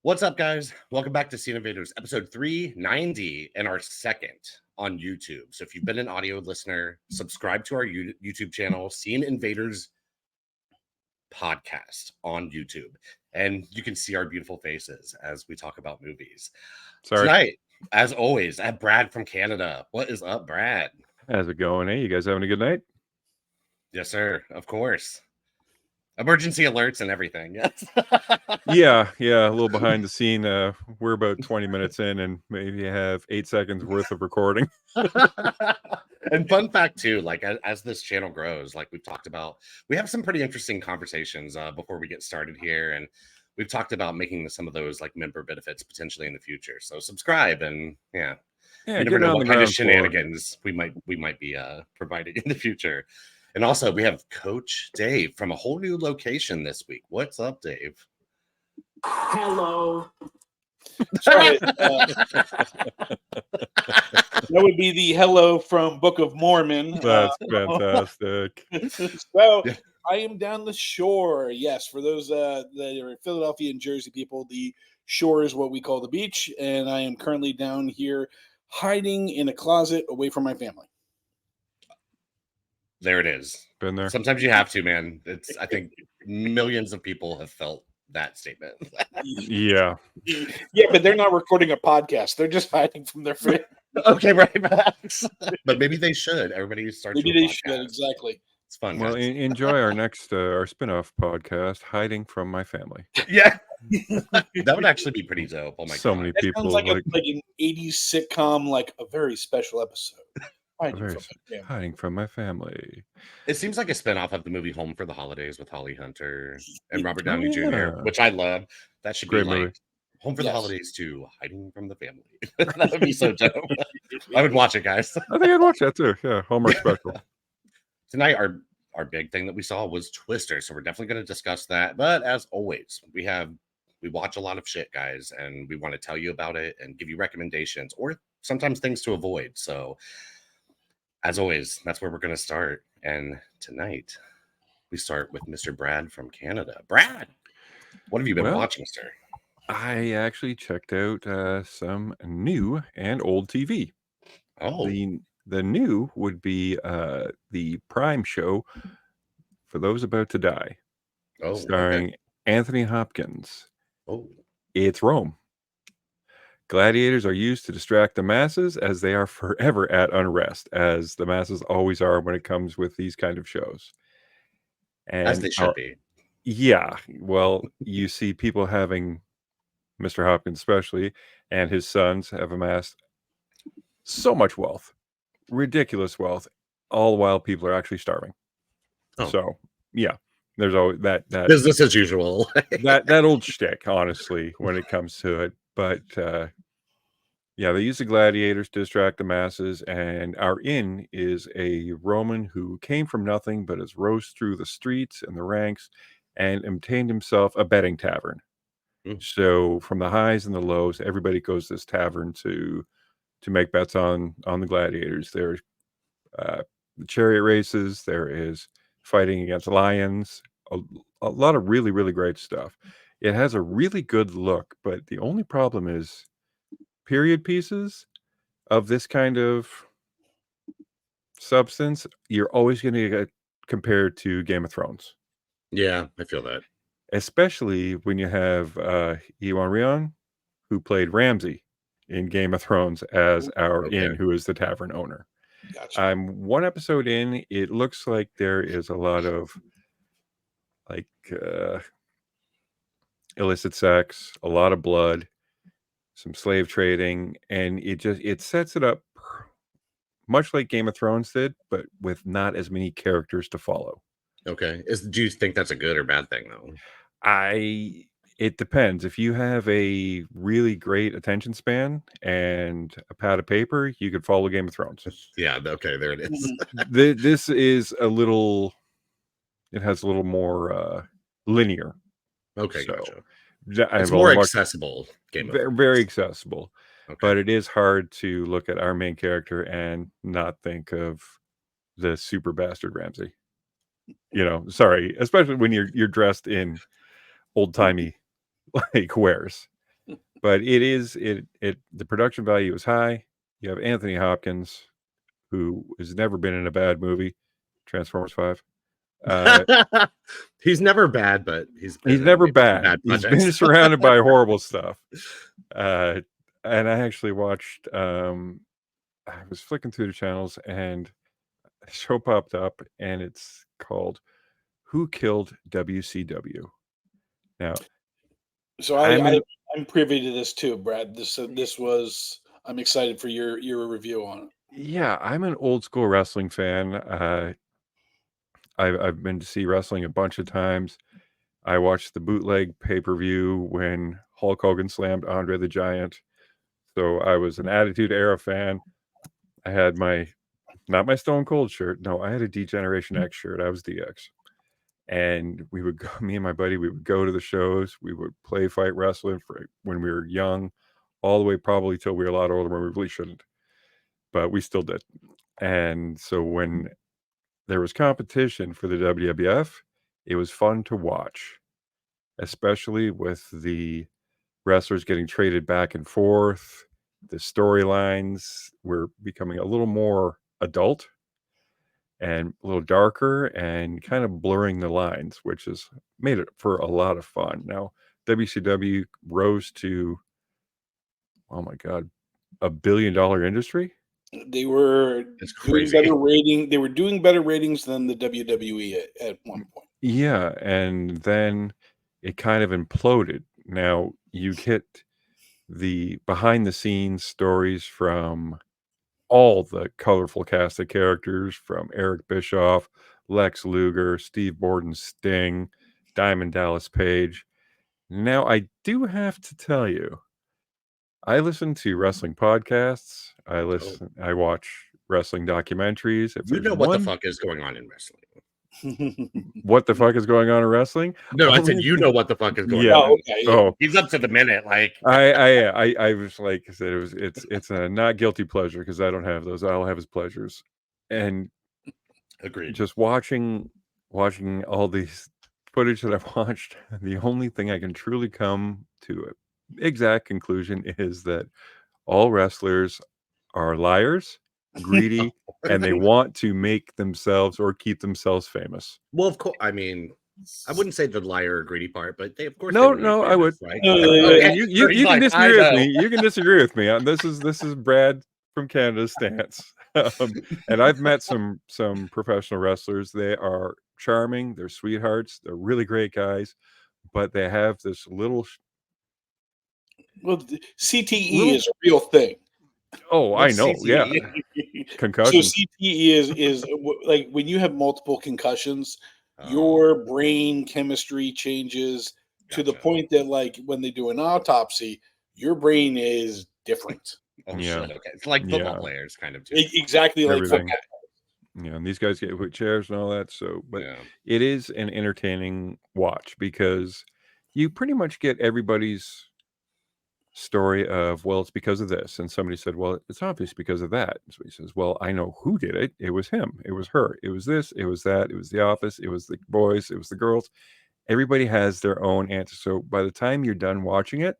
What's up, guys? Welcome back to Scene Invaders, episode 390, and our second on YouTube. So if you've been an audio listener, subscribe to our YouTube channel, Scene Invaders Podcast on YouTube. And you can see our beautiful faces as we talk about movies. Tonight, as always, I have Brad from Canada. What is up, Brad? How's it going? Hey, you guys having a good night? Yes, sir. Of course. Emergency alerts and everything. Yes. yeah, a little behind the scene. We're about 20 minutes in and maybe have 8 seconds worth of recording. And fun fact too, like as this channel grows, like we've talked about, we have some pretty interesting conversations before we get started here, and we've talked about making some of those like member benefits potentially in the future. So subscribe, and you never know what kind of shenanigans we might be providing in the future. And also, we have Coach Dave from a whole new location this week. What's up, Dave? Hello. Sorry, that would be the hello from Book of Mormon. That's fantastic. So I am down the shore. Yes, for those that are Philadelphia and Jersey people, the shore is what we call the beach. And I am currently down here hiding in a closet away from my family. There it is. Been there. Sometimes you have to, man. I think millions of people have felt that statement. Yeah, but they're not recording a podcast. They're just hiding from their friends. Okay, right, Max. But maybe they should. Everybody starts. Maybe they should. Exactly. It's fun. Well, enjoy our next our spin-off podcast, Hiding from My Family. Yeah, that would actually be pretty dope. Oh my god, so many people sounds like an 80s sitcom, like a very special episode. Hiding from my family. It seems like a spinoff of the movie Home for the Holidays with Holly Hunter and Robert Downey Jr., which I love. That should Great be movie. Like Home for the Holidays 2, Hiding from the Family. That would be so dope. I would watch it, guys. I think I'd watch that too. Yeah, Hallmark special. Tonight, our big thing that we saw was Twister, so we're definitely going to discuss that. But as always, we watch a lot of shit, guys, and we want to tell you about it and give you recommendations or sometimes things to avoid. So as always, that's where we're going to start. And tonight, we start with Mr. Brad from Canada. Brad, what have you been watching, sir? I actually checked out some new and old TV. Oh. The new would be the Prime show, For Those About to Die, starring Anthony Hopkins. Oh. It's Rome. Gladiators are used to distract the masses as they are forever at unrest, as the masses always are when it comes with these kind of shows. And as they should be. Yeah. Well, you see people having, Mr. Hopkins especially, and his sons have amassed so much wealth, ridiculous wealth, all while people are actually starving. Oh. So, yeah. There's always that business as usual. that old shtick, honestly, when it comes to it. But they use the gladiators to distract the masses, and our inn is a Roman who came from nothing but has rose through the streets and the ranks and obtained himself a betting tavern. So from the highs and the lows, everybody goes to this tavern to make bets on the gladiators. There's the chariot races. There is fighting against lions. A lot of really, really great stuff. It has a really good look, but the only problem is period pieces of this kind of substance, you're always going to get compared to Game of Thrones. Yeah, I feel that. Especially when you have Ewan Rion, who played Ramsay in Game of Thrones as our inn, who is the tavern owner. Gotcha. I'm one episode in. It looks like there is a lot of illicit sex, a lot of blood, some slave trading, and it sets it up much like Game of Thrones did, but with not as many characters to follow. Okay. Do you think that's a good or bad thing, though? It depends. If you have a really great attention span and a pad of paper, you could follow Game of Thrones. Yeah, okay, there it is. This is it has a little more linear. Okay, so gotcha. It's more accessible. Very accessible. Okay. But it is hard to look at our main character and not think of the super bastard Ramsay. Sorry, especially when you're dressed in old-timey wares. but the production value is high. You have Anthony Hopkins, who has never been in a bad movie, Transformers 5. He's never bad, but he's never bad. He's been surrounded by horrible stuff. And I actually watched. I was flicking through the channels, and a show popped up, and it's called "Who Killed WCW." Now, so I'm privy to this too, Brad. I'm excited for your review on it. Yeah, I'm an old school wrestling fan. I've been to see wrestling a bunch of times. I watched the bootleg pay-per-view when Hulk Hogan slammed Andre the Giant. So I was an Attitude Era fan. I had not my Stone Cold shirt. No, I had a D-Generation X shirt. I was DX. And we would go, me and my buddy, we would go to the shows. We would play fight wrestling when we were young, all the way probably till we were a lot older when we really shouldn't. But we still did. And so when there was competition for the WWF, it was fun to watch, especially with the wrestlers getting traded back and forth. The storylines were becoming a little more adult and a little darker and kind of blurring the lines, which has made it for a lot of fun. Now, WCW rose to, oh my God, $1 billion industry. They were doing better rating. They were doing better ratings than the WWE at one point. Yeah, and then it kind of imploded. Now you get the behind the scenes stories from all the colorful cast of characters, from Eric Bischoff, Lex Luger, Steve Borden, Sting, Diamond Dallas Page. Now I do have to tell you, I listen to wrestling podcasts. I watch wrestling documentaries. If you know what the fuck is going on in wrestling. What the fuck is going on in wrestling? No, I said you know what the fuck is going on. Okay, yeah. Oh, he's up to the minute. Like I was like I said, it's a not guilty pleasure because I don't have those. I'll have his pleasures. And agreed. Just watching all these footage that I've watched, the only thing I can truly come to an exact conclusion is that all wrestlers are liars, greedy, and they want to make themselves or keep themselves famous. Well, of course. I mean, I wouldn't say the liar or greedy part, but they, of course, no, famous, I would. Right? Okay. You can disagree with me. You can disagree with me. This is Brad from Canada's stance. And I've met some professional wrestlers. They are charming. They're sweethearts. They're really great guys, but they have this little. Well, CTE is a real thing. Oh, What's I know. CTE? Yeah, concussion. So CTE is like when you have multiple concussions, your brain chemistry changes to the point that, like, when they do an autopsy, your brain is different. Oh shit! Okay, it's like football players, kind of. Too. Exactly like football. Yeah, and these guys get chairs and all that. So, but it is an entertaining watch because you pretty much get everybody's story of, well, it's because of this, and somebody said, well, it's obvious because of that. So he says, well, I know who did it. It was him. It was her. It was this. It was that. It was the office. It was the boys. It was the girls. Everybody has their own answer. So by the time you're done watching it,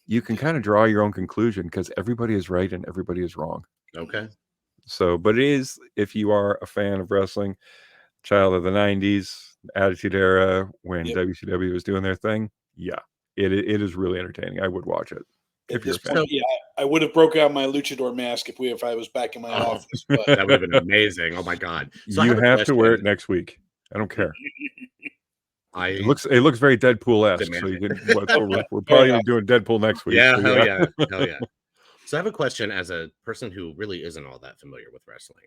you can kind of draw your own conclusion because everybody is right and everybody is wrong. Okay. So, but it is, if you are a fan of wrestling, child of the 90s, Attitude Era, when WCW was doing their thing, it is really entertaining. I would watch it. If you're a fan. I would have broke out my luchador mask if I was back in my office. But that would have been amazing. Oh my god! So you have to wear it next week. I don't care. It looks very Deadpool-esque. So we're probably doing Deadpool next week. Yeah, hell yeah. So I have a question as a person who really isn't all that familiar with wrestling,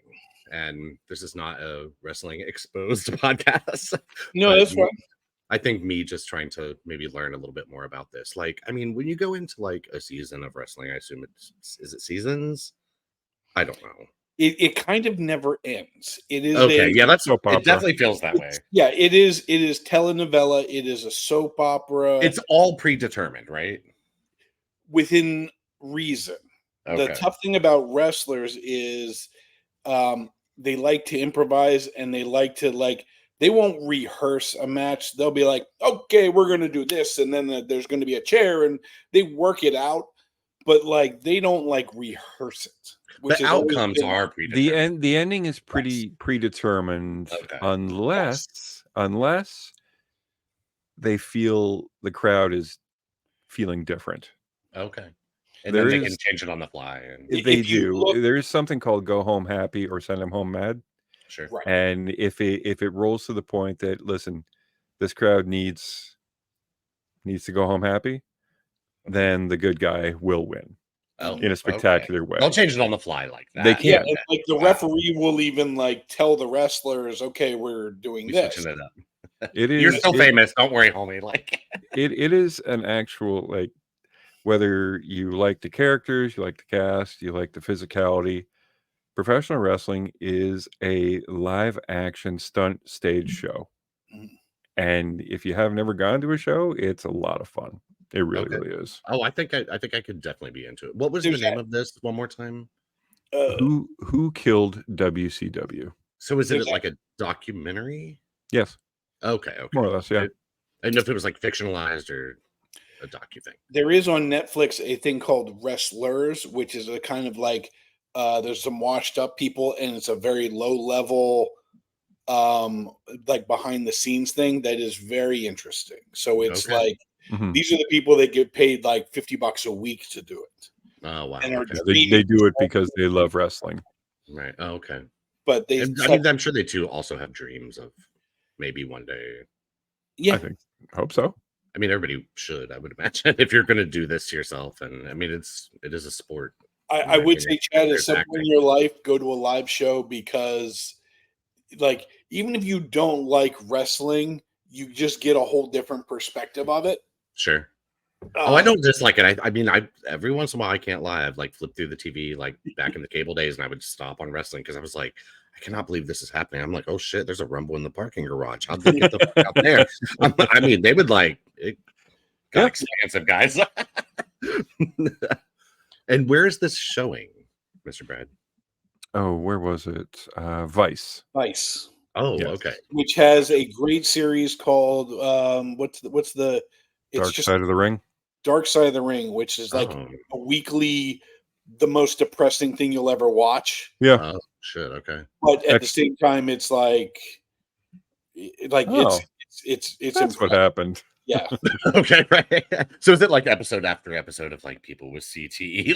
and this is not a wrestling exposed podcast. No, that's right. I think me just trying to maybe learn a little bit more about this. Like, I mean, when you go into like a season of wrestling, I assume is it seasons? I don't know. It kind of never ends. It is okay. That's soap opera. It definitely feels that way. Yeah, it is. It is telenovela. It is a soap opera. It's all predetermined, right? Within reason. Okay. The tough thing about wrestlers is they like to improvise and they like to they won't rehearse a match. They'll be like, okay, we're going to do this. And then there's going to be a chair and they work it out. But like, they don't like rehearse it. Which The is always outcomes been- are predetermined. The ending is pretty predetermined, Okay. unless they feel the crowd is feeling different. Okay. And There then they is- can change it on the fly. And They If you do. look- There is something called "Go Home Happy" or "Send Them Home Mad," sure. Right. and if it rolls to the point that, listen, this crowd needs to go home happy, then the good guy will win Oh, in a spectacular way. They'll change it on the fly like that. They Yeah, can. and, like the referee will even like tell the wrestlers, okay, we're doing We're this. switching it up. It is. You're still famous. Don't worry, homie. Like It is an actual, like, whether you like the characters, you like the cast, you like the physicality. Professional wrestling is a live action stunt stage show. Mhm. And if you have never gone to a show, it's a lot of fun. It really, Okay. really is. I think I could definitely be into it. What was There's the name of this one more time? Who killed WCW? So is there's it like a documentary? Yes, Okay. more or less. Yeah. I didn't know if it was like fictionalized or a docu thing. There is on Netflix a thing called Wrestlers, which is a kind of like there's some washed up people, and it's a very low level, like behind the scenes thing that is very interesting. So it's Okay. like Mhm. these are the people that get paid like $50 a week to do it. Oh wow. And are Okay. Yeah, they do it because they love wrestling. Right. Oh, okay. But they, And, I mean, I'm sure they too also have dreams of maybe one day. yeah, I hope so. I mean, everybody should, I would imagine, if you're going to do this to yourself. And I mean, it is a sport. I would say, Chad, at There's some point in acting. your life, go to a live show because, like, even if you don't like wrestling, you just get a whole different perspective of it. Sure. Oh, I don't dislike it. I mean, every once in a while, I can't lie. I've like flipped through the TV like back in the cable days, and I would stop on wrestling because I was like, I cannot believe this is happening. I'm like, oh shit, there's a rumble in the parking garage. How'd they get the fuck out there? I mean, they would like it got Yeah. expansive, guys. And where is this showing, Mr. Brad? Oh, where was it? Vice. Nice. Oh, Yes. okay. Which has a great series called what's the it's Dark just Side of the Ring. Dark Side of the Ring, which is like Oh, a weekly, the most depressing thing you'll ever watch. Yeah. oh shit. Okay. But at the same time, it's like Oh. it's That's what happened. Yeah. Okay, right. So is it like episode after episode of like people with CTE?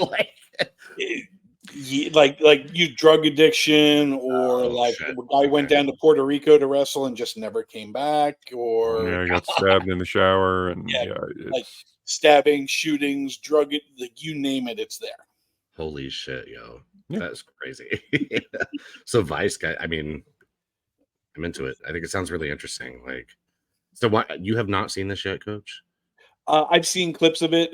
Like Like you drug addiction, or Oh, like shit. a guy went Okay. down to Puerto Rico to wrestle and just never came back, or Yeah, I got stabbed in the shower, and Yeah, it's like stabbing, shootings, drug, like you name it, it's there. Holy shit, yo. Yeah. That's crazy. So Vice guy, I mean, I'm into it. I think it sounds really interesting. Like, so what, you have not seen this yet, Coach? I've seen clips of it.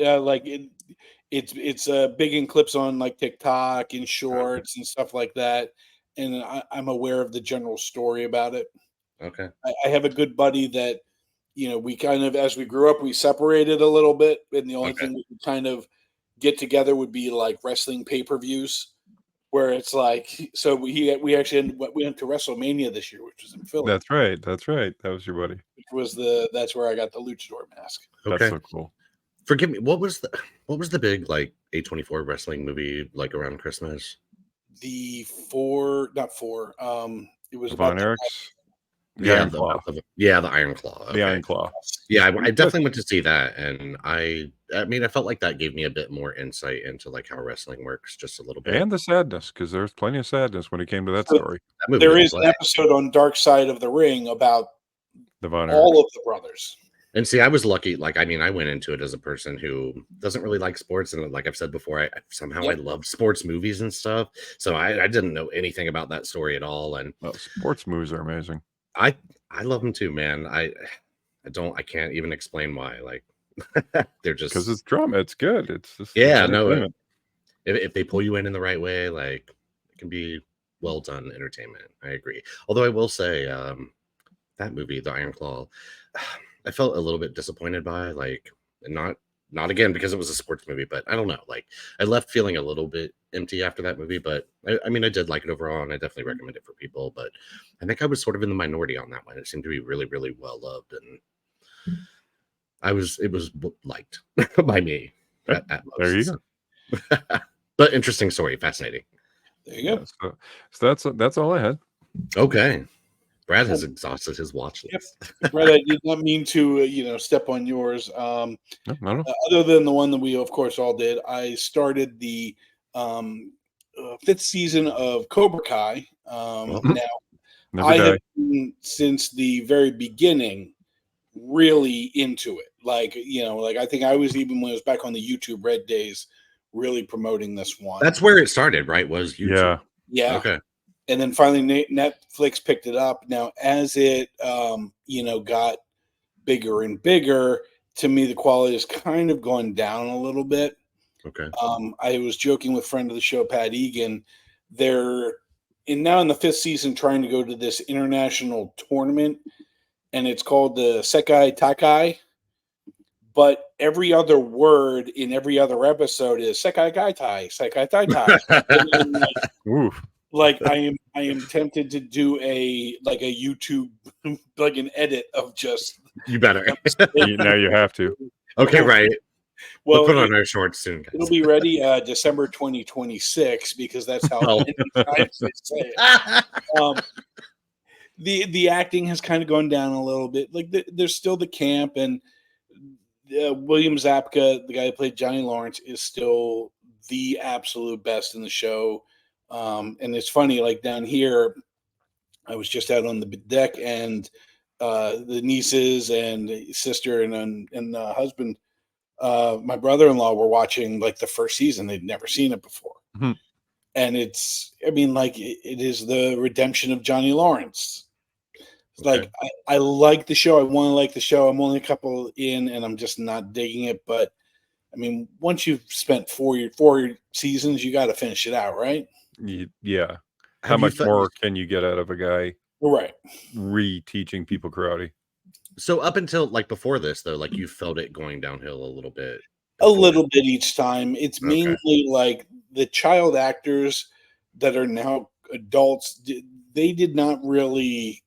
It's big in clips on like TikTok and shorts and stuff like that. And I'm aware of the general story about it. Okay. I have a good buddy that, we kind of, as we grew up, we separated a little bit, and the only Okay. thing we could kind of get together would be like wrestling pay-per-views, where it's like, so we actually we went to WrestleMania this year, which was in Philly. That's right. That's right. That was your buddy. Which was that's where I got the luchador mask. That's Okay. so cool. Forgive me. What was the big like A24 wrestling movie like around Christmas? The not four. It was Von about Erich's. The Yeah, Iron Claw. the Iron Claw. The Okay. Iron Claw. Yeah, I Good. definitely went to see that, and I mean, I felt like that gave me a bit more insight into like how wrestling works, just a little bit. And the sadness, because there's plenty of sadness when it came to that So- story. That movie There was is an like- episode on Dark Side of the Ring about The Von all Erich. of the brothers. And see, I was lucky. Like, I mean, I went into it as a person who doesn't really like sports, and like I've said before, I somehow I love sports movies and stuff. So I didn't know anything about that story at all, and Oh, sports movies are amazing. I love them too, man. I can't even explain why. Like, they're just Because it's drama. It's good. It's just Yeah, it's no, entertainment. if they pull you in the right way, like it can be well done entertainment. I agree. Although I will say, that movie, The Iron Claw, I felt a little bit disappointed by, like, not Not again because it was a sports movie, but I don't know. Like I left feeling a little bit empty after that movie, but I mean, I did like it overall, and I definitely recommend it for people. But I think I was sort of in the minority on that one. It seemed to be really, really well loved, and it was liked by me at most. There you go. But interesting story, fascinating. There you go. Yeah, so that's all I had. Okay, Brad has exhausted his watch list. Brad, I did not mean to, step on yours. No, no. Other than the one that we, of course, all did, I started the 5th season of Cobra Kai. Now, Never I die. have been, since the very beginning, really into it. Like, I think I was, even when it was back on the YouTube Red days, really promoting this one. That's where it started, right? Was YouTube? Yeah. Yeah. Okay. And then finally Netflix picked it up. Now, as it, got bigger and bigger, to me, the quality has kind of gone down a little bit. Okay. I was joking with friend of the show, Pat Egan. They're now in the 5th season trying to go to this international tournament, and it's called the Sekai Takai. But every other word in every other episode is Sekai Gaitai, Sekai Tai. Oof. Like I am tempted to do a YouTube like an edit of just You better. Now you have to. Okay, right. Well, We'll put on our shorts soon, guys. it'll be ready December 2026 because that's how many times they say it. The acting has kind of gone down a little bit. Like there's still the camp, and William Zabka, the guy who played Johnny Lawrence, is still the absolute best in the show. And it's funny, like down here, I was just out on the deck, and the nieces and sister and husband, my brother-in-law, were watching like the first season. They'd never seen it before. Mm-hmm. And it is the redemption of Johnny Lawrence. Okay. Like I like the show. I want to like the show. I'm only a couple in, and I'm just not digging it. But I mean, once you've spent four seasons, you got to finish it out, right? Yeah. How Have you much more can you get out of a guy Right. re-teaching people karate? So up until like before this, though, like you felt it going downhill a little bit. A little bit each time. It's Okay. mainly like the child actors that are now adults. They did not really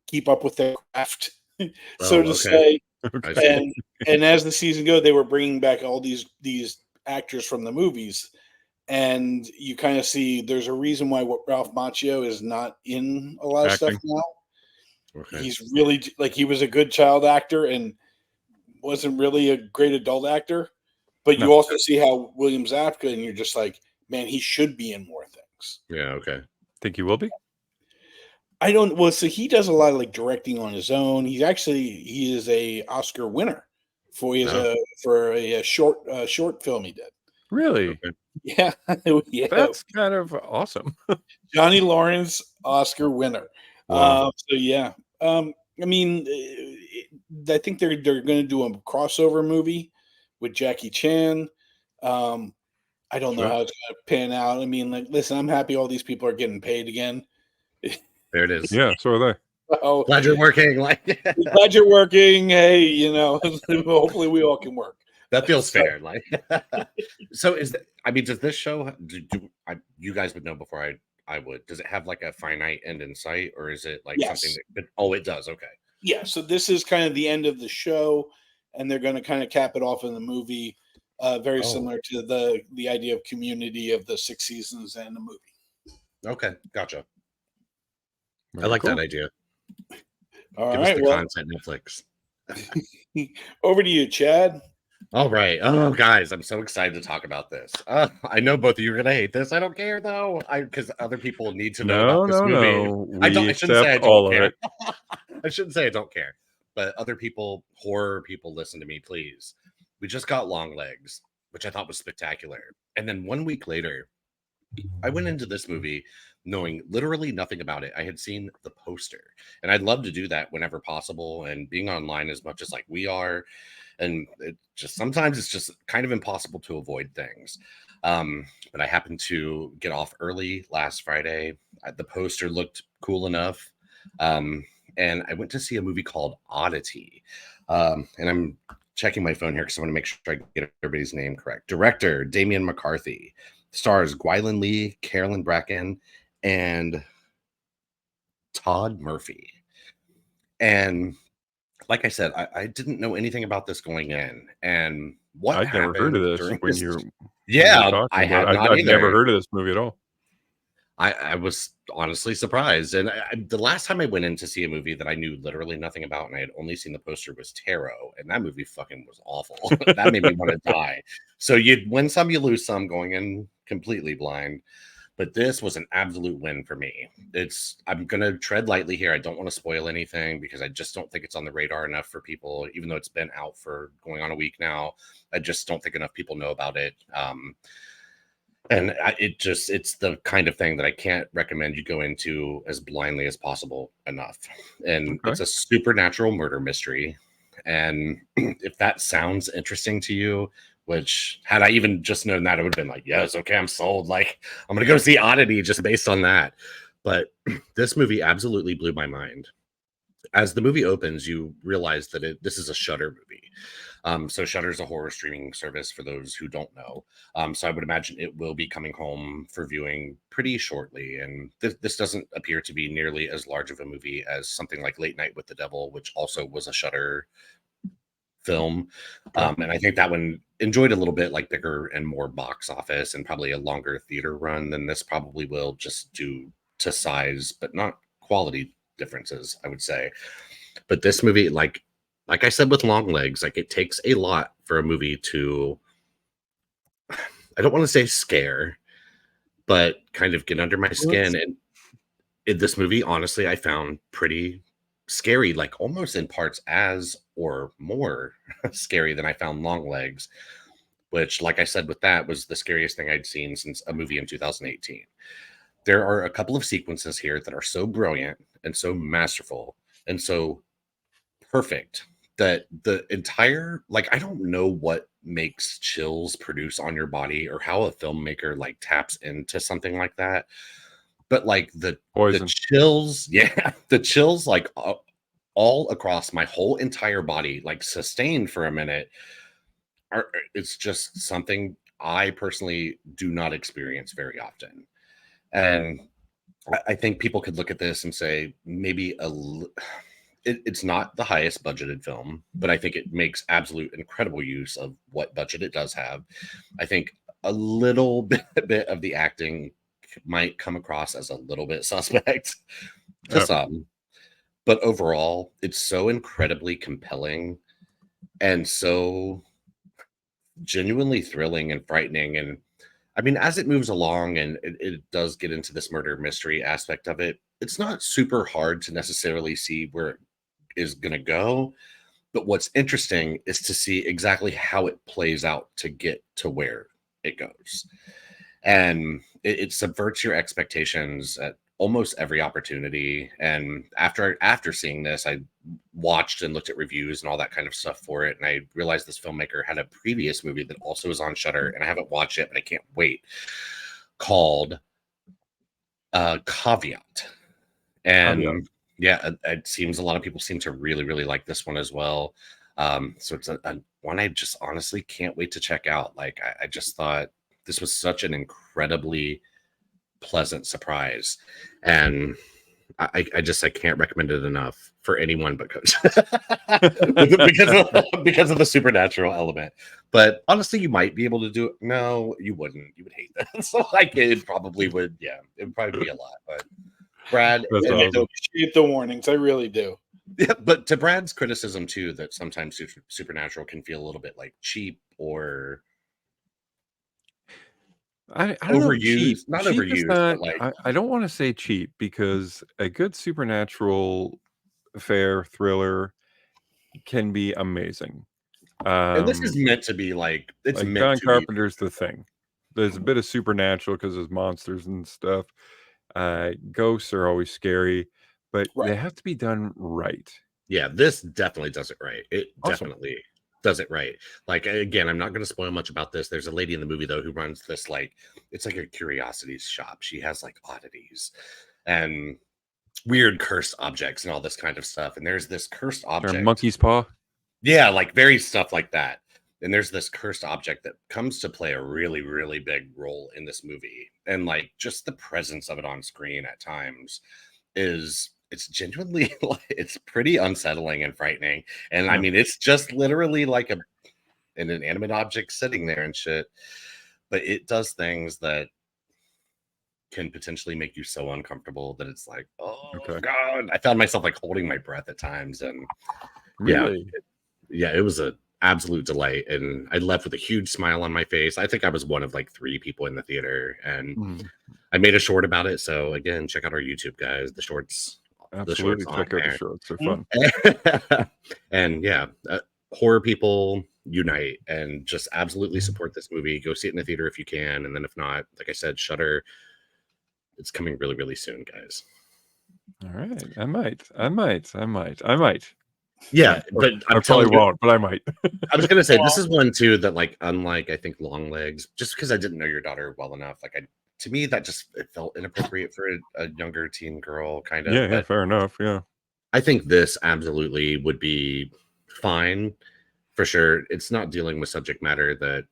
keep up with their craft, so to say. I see. And as the season go, they were bringing back all these actors from the movies, and you kind of see there's a reason why Ralph Macchio is not in a lot of stuff now. Okay. He's really like, he was a good child actor and wasn't really a great adult actor, but you also see how William Zabka, and you're just like, man, he should be in more things. Yeah. Okay. Think he will be? I don't. Well, so he does a lot of like directing on his own. He is a Oscar winner for a short film he did. Really? Okay. Yeah, yeah. That's kind of awesome. Johnny Lawrence Oscar winner. Wow. So yeah. I mean, I think they're going to do a crossover movie with Jackie Chan. I don't know how it's going to pan out. I mean, like, listen, I'm happy all these people are getting paid again. There it is. Yeah, so are they. Oh, Glad you're working. Like, glad you're working. Hey, hopefully we all can work. that feels fair. Like, so is that? I mean, does this show? You guys would know before I would. Does it have like a finite end in sight, or is it like something that? Oh, it does. Okay. Yeah. So this is kind of the end of the show, and they're going to kind of cap it off in the movie. Very similar to the idea of Community of the 6 seasons and the movie. Okay, gotcha. Very I like cool. that idea. All Give right. us the content, Netflix. Over to you, Chad. All right. Oh, guys, I'm so excited to talk about this. I know both of you are gonna hate this. I don't care though, because other people need to know about this movie. No. I shouldn't say I all don't of care. it. I shouldn't say I don't care, but other people, horror people, listen to me, please. We just got Long Legs, which I thought was spectacular, and then 1 week later, I went into this movie knowing literally nothing about it. I had seen the poster, and I'd love to do that whenever possible. And being online as much as like we are, and it just sometimes it's just kind of impossible to avoid things. But I happened to get off early last Friday. The poster looked cool enough, and I went to see a movie called Oddity. And I'm checking my phone here because I want to make sure I get everybody's name correct. Director Damian McCarthy. Stars Gwylyn Lee, Carolyn Bracken, and Todd Murphy. And like I said, I didn't know anything about this going in. And what I'd never heard of happened this during when this? you're Yeah, talking I about had it. not I'd never either. heard of this movie at all. I was honestly surprised. And the last time I went in to see a movie that I knew literally nothing about and I had only seen the poster was Tarot. And that movie fucking was awful. That made me want to die. So you win some, you lose some, going in completely blind. But this was an absolute win for me. I'm going to tread lightly here. I don't want to spoil anything because I just don't think it's on the radar enough for people, even though it's been out for going on a week now. I just don't think enough people know about it. It's the kind of thing that I can't recommend you go into as blindly as possible enough. And Okay. it's a supernatural murder mystery. And if that sounds interesting to you, which had I even just known that, I would have been like, yes, okay, I'm sold. Like, I'm going to go see Oddity just based on that. But this movie absolutely blew my mind. As the movie opens, you realize that this is a Shudder movie. So Shudder is a horror streaming service for those who don't know. So I would imagine it will be coming home for viewing pretty shortly. And this doesn't appear to be nearly as large of a movie as something like Late Night with the Devil, which also was a Shudder film. And I think that one enjoyed a little bit like bigger and more box office and probably a longer theater run than this probably will, just due to size, but not quality differences, I would say. But this movie, like I said with Long Legs, like it takes a lot for a movie to, I don't want to say scare, but kind of get under my skin. And in this movie, honestly, I found pretty scary, like almost in parts as or more scary than I found Long Legs, which, like I said, with that was the scariest thing I'd seen since a movie in 2018. There are a couple of sequences here that are so brilliant and so masterful and so perfect that the entire, like, I don't know what makes chills produce on your body or how a filmmaker like taps into something like that, but like the Poison. chills, yeah, the chills like all across my whole entire body, like sustained for a minute, it's just something I personally do not experience very often. And I think people could look at this and say maybe it's not the highest budgeted film, but I think it makes absolute incredible use of what budget it does have. I think a little bit of the acting might come across as a little bit suspect to some, but overall, it's so incredibly compelling and so genuinely thrilling and frightening. And I mean, as it moves along and it does get into this murder mystery aspect of it, it's not super hard to necessarily see where it is going to go. But what's interesting is to see exactly how it plays out to get to where it goes. And it subverts your expectations at almost every opportunity. And after seeing this, I watched and looked at reviews and all that kind of stuff for it, and I realized this filmmaker had a previous movie that also is on Shudder, and I haven't watched it, but I can't wait, called Caveat. And yeah, it seems a lot of people seem to really, really like this one as well. So it's a one I just honestly can't wait to check out. Like I just thought this was such an incredibly pleasant surprise, and I can't recommend it enough for anyone because because of the supernatural element. But honestly, you might be able to do it. No, you wouldn't. You would hate that. So like it probably would. Yeah, it would probably be a lot. But Brad, That's I awesome. appreciate the warnings. I really do. yeah, but to Brad's criticism too, that sometimes supernatural can feel a little bit like cheap or I don't know if cheap. overused. Not Cheap is overused, not. but like I don't want to say cheap because a good supernatural fair thriller can be amazing. and this is meant to be like it's Like meant John to be. Carpenter's The Thing. There's a bit of supernatural because there's monsters and stuff. Ghosts are always scary, but Right. they have to be done right. Yeah, this definitely does it right. It Awesome. definitely does it right. Like again, I'm not going to spoil much about this. There's a lady in the movie though who runs this like it's like a curiosities shop. She has like oddities and weird cursed objects and all this kind of stuff. And there's this cursed Or object. monkey's paw. Yeah, like very stuff like that. And there's this cursed object that comes to play a really, really big role in this movie. And like just the presence of it on screen at times it's genuinely like it's pretty unsettling and frightening. And I Yeah. mean, it's just literally like an inanimate object sitting there and shit. But it does things that can potentially make you so uncomfortable that it's like, oh Okay. God. I found myself like holding my breath at times. And Really? yeah, it was a absolute delight. And I left with a huge smile on my face. I think I was one of like 3 people in the theater, and Mhm. I made a short about it. So again, check out our YouTube, guys. The shorts Absolutely. on Check out the there. shorts. They're fun. And yeah, horror people unite and just absolutely Mm-hmm. support this movie. Go see it in the theater if you can, and then if not, like I said, Shudder. It's coming really, really soon, guys. All right. I might. Yeah, but I I'm probably telling you, won't, but I might. I was gonna say this is one too that, like, unlike I think Long Legs, just because I didn't know your daughter well enough, like to me that just it felt inappropriate for a younger teen girl, kind of. Yeah, But fair enough. Yeah. I think this absolutely would be fine for sure. It's not dealing with subject matter that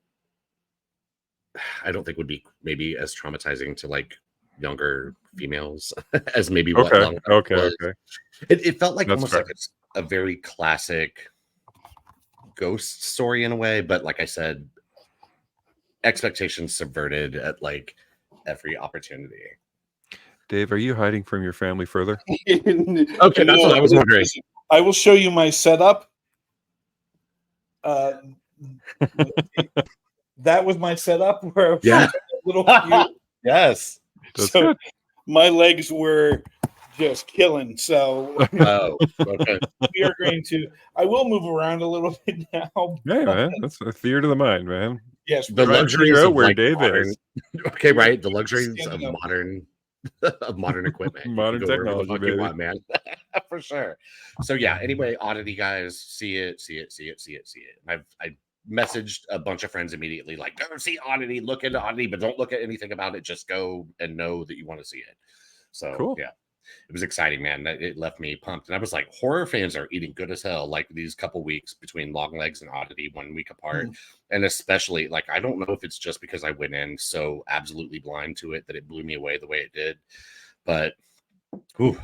I don't think would be maybe as traumatizing to like younger females as maybe what Okay. Long Legs Okay. was. Okay. It felt like That's almost fair. like it's a very classic ghost story in a way, but like I said, expectations subverted at like every opportunity. Dave, are you hiding from your family further? Okay, that's what I was wondering. I will show you my setup. That was my setup where Yeah. little Yes. That's so good. my legs were just killing. So Oh, okay. we are going to. I will move around a little bit now. Hey, man, that's a theater of the mind, man. Yes, The Trying to luxuries figure out of where like Dave modern, is. okay, right? The luxuries of Standing up. modern equipment. You Modern can go wherever the technology, fuck baby. you want, man. For sure. So yeah, anyway, Oddity guys, see it. And I messaged a bunch of friends immediately, like, go see Oddity, look into Oddity, but don't look at anything about it. Just go and know that you want to see it. So Cool. yeah. It was exciting, man. It left me pumped. And I was like, horror fans are eating good as hell, like these couple weeks between Long Legs and Oddity, 1 week apart. And especially, like, I don't know if it's just because I went in so absolutely blind to it that it blew me away the way it did. But, whew,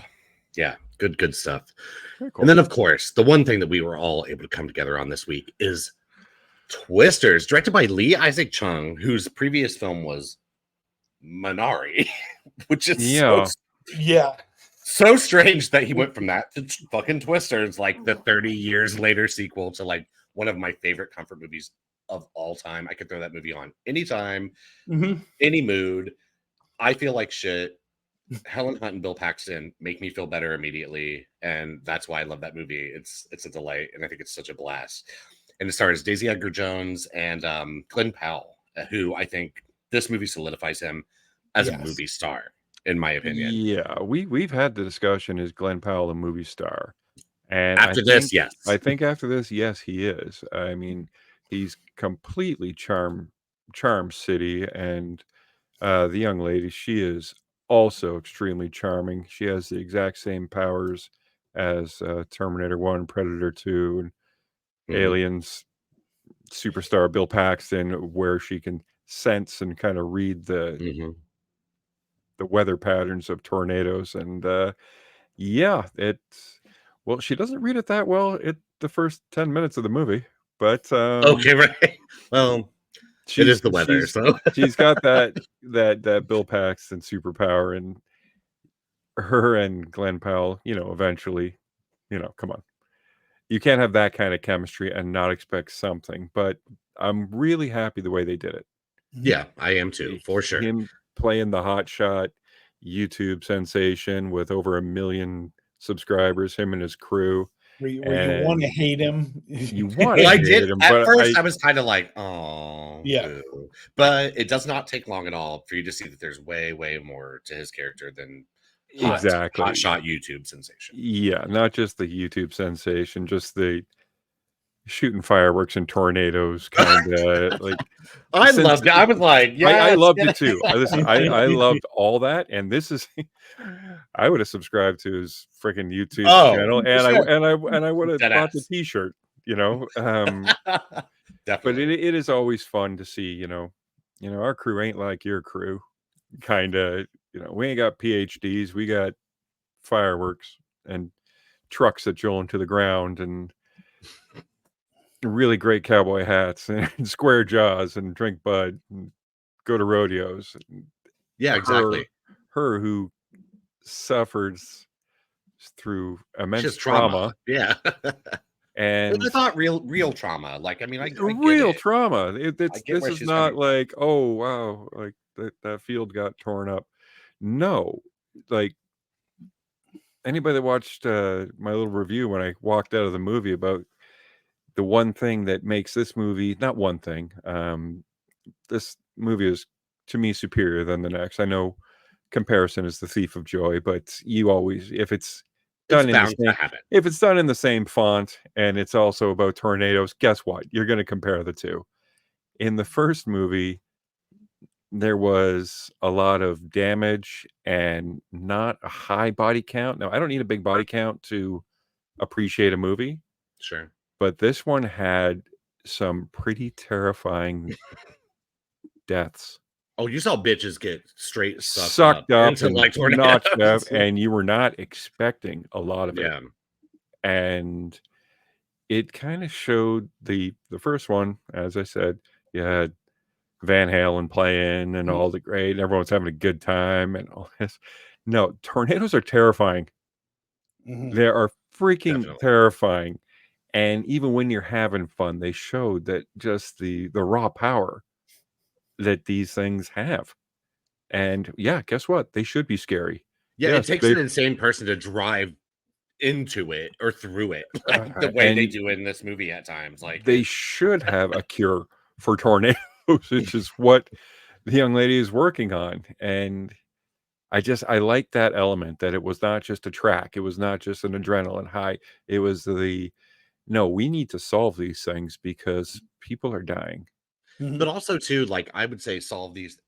yeah, good stuff. Very cool. And then, of course, the one thing that we were all able to come together on this week is Twisters, directed by Lee Isaac Chung, whose previous film was Minari, which is so strange that he went from that to fucking Twisters, like the 30 years later sequel to like one of my favorite comfort movies of all time. I could throw that movie on anytime, any mood. I feel like shit. Helen Hunt and Bill Paxton make me feel better immediately, and that's why I love that movie. It's a delight, and I think it's such a blast. And it stars Daisy Edgar Jones and Glenn Powell, who I think this movie solidifies him as a movie star, in my opinion. Yeah, we've had the discussion, is Glenn Powell a movie star? And after this, yes. I think after this, yes, he is. I mean, he's completely Charm City, and the young lady, she is also extremely charming. She has the exact same powers as Terminator 1, Predator 2, and Aliens superstar Bill Paxton, where she can sense and kind of read the weather patterns of tornadoes. And well, she doesn't read it that well at the first 10 minutes of the movie, but okay, right. Well, it is the weather, so she's got that Bill Paxton superpower, and her and Glenn Powell, eventually, come on. You can't have that kind of chemistry and not expect something, but I'm really happy the way they did it. Yeah, I am too, for sure. Him playing the hotshot YouTube sensation with over 1 million subscribers, him and his crew. Where you want to hate him. You want to I hate did him, at but first I was kind of like, oh, yeah. Boo. But it does not take long at all for you to see that there's way more to his character than hotshot YouTube sensation. Yeah, not just the YouTube sensation, just the shooting fireworks and tornadoes kind of like. I loved it. I was like, yeah, I loved it too. I loved all that, and this is. I would have subscribed to his freaking YouTube channel, and I would have bought the T-shirt. But Definitely. it is always fun to see, our crew ain't like your crew. Kind of, we ain't got PhDs, we got fireworks and trucks that drill into the ground and really great cowboy hats and square jaws and drink bud and go to rodeos. Yeah, exactly. Her who suffers through She immense has trauma. Yeah. and I thought real trauma. Like, I mean, I get real it. trauma. I This get where is she's not coming from. like, oh wow, like that field got torn up. No, like anybody that watched my little review when I walked out of the movie about the one thing that makes this movie, not one thing, this movie is to me superior than the next. I know comparison is the thief of joy, but you always, if it's It's done in the bound to same, happen. if it's done in the same font and it's also about tornadoes, guess what? You're going to compare the two. In the first movie, there was a lot of damage and not a high body count. Now, I don't need a big body count to appreciate a movie, Sure. but this one had some pretty terrifying deaths. Oh, you saw bitches get straight Sucked up into and like notched up, tornadoes. and you were not expecting a lot of it. Yeah. And it kind of showed the first one, as I said, you had Van Halen playing and all the great, everyone's having a good time and all this. No, tornadoes are terrifying. They are freaking Definitely. terrifying. And even when you're having fun, they showed that just the raw power that these things have. And yeah, guess what? They should be scary. Yeah, it Yes, takes they an insane person to drive into it or through it, like the way they and do in this movie at times. Like they it's should have a cure for tornadoes, which is what the young lady is working on. And I like that element that it was not just a track, it was not just an adrenaline high. It was no, we need to solve these things because people are dying. but also too, like I would say solve these.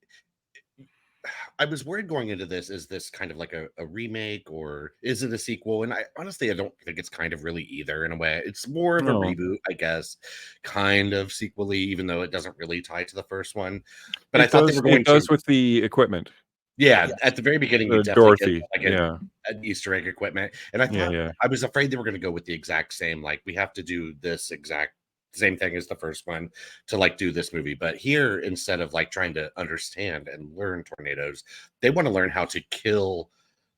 I was worried going into this, is this kind of like a remake or is it a sequel? And I honestly, I don't think it's kind of really either in a way. It's more of a No, reboot, I guess, kind of sequely, even though it doesn't really tie to the first one. But I it thought they were going to, does with the equipment. yeah, at the very beginning, you definitely get Dorothy. like Yeah. an Easter egg equipment. And I thought, Yeah. I was afraid they were going to go with the exact same, like we have to do this exact same thing as the first one to like do this movie. But here, instead of like trying to understand and learn tornadoes, they want to learn how to kill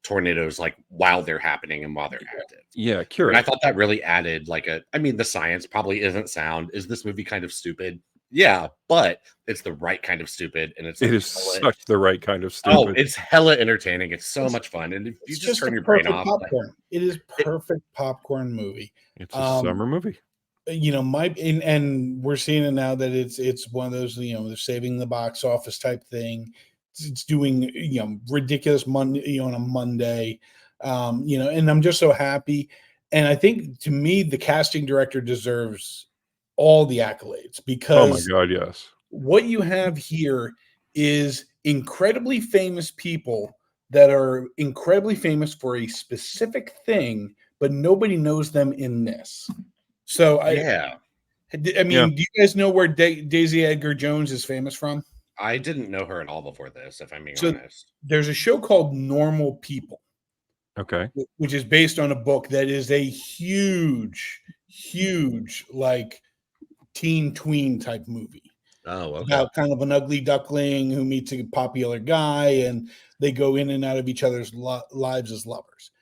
tornadoes like while they're happening and while they're active. Yeah, cure And I it. thought that really added like I mean, the science probably isn't sound. Is this movie kind of stupid? Yeah, but it's the right kind of stupid, and it's It like is such the right kind of oh, stupid. it's hella entertaining. It's so much fun, and if you It's just just turn a your brain perfect off, like, popcorn. It is perfect popcorn movie. It's a summer movie. And we're seeing it now that it's one of those, they're saving the box office type thing. It's doing, ridiculous Monday, on a Monday, and I'm just so happy. And I think to me, the casting director deserves all the accolades Oh my because God, yes. what you have here is incredibly famous people that are incredibly famous for a specific thing, but nobody knows them in this. So yeah, I mean, Yeah. do you guys know where Daisy Edgar Jones is famous from? I didn't know her at all before this, if I'm being So honest. there's a show called Normal People, Okay. which is based on a book that is a huge, huge like teen tween type movie. Oh, okay. About kind of an ugly duckling who meets a popular guy, and they go in and out of each other's lives as lovers.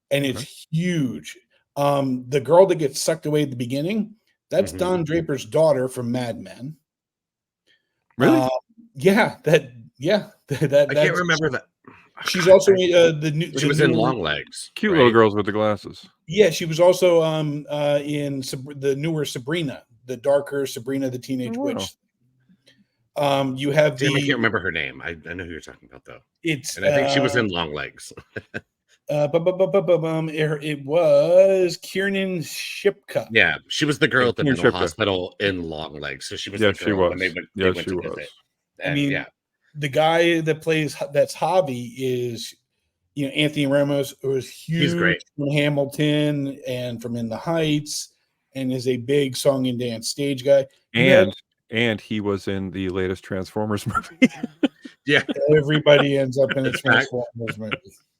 And Okay. it's huge. The girl that gets sucked away at the beginning, that's Mhm. Don Draper's daughter from Mad Men. Really? Yeah, that I can't remember that. she's also the new. She was in Long Legs, Cute right? little girls with the glasses. Yeah, she was also in the newer Sabrina, the darker Sabrina the Teenage Oh, wow. Witch. You have Damn, I can't remember her name. I know who you're talking about though, it's and I think she was in Long Legs. It was Kiernan Shipka. Yeah, she was the girl Yeah, at the Kiernan mental Shipka. hospital in Long Legs. So she was Yes, the she girl when was. they Yes, went she to was. visit. I And mean, yeah, the guy that plays that's Javi is, Anthony Ramos, who was he's huge great. from Hamilton and from In the Heights, and is a big song and dance stage guy. You And he was in the latest Transformers movie. Yeah, everybody ends up in a In fact, Transformers movie.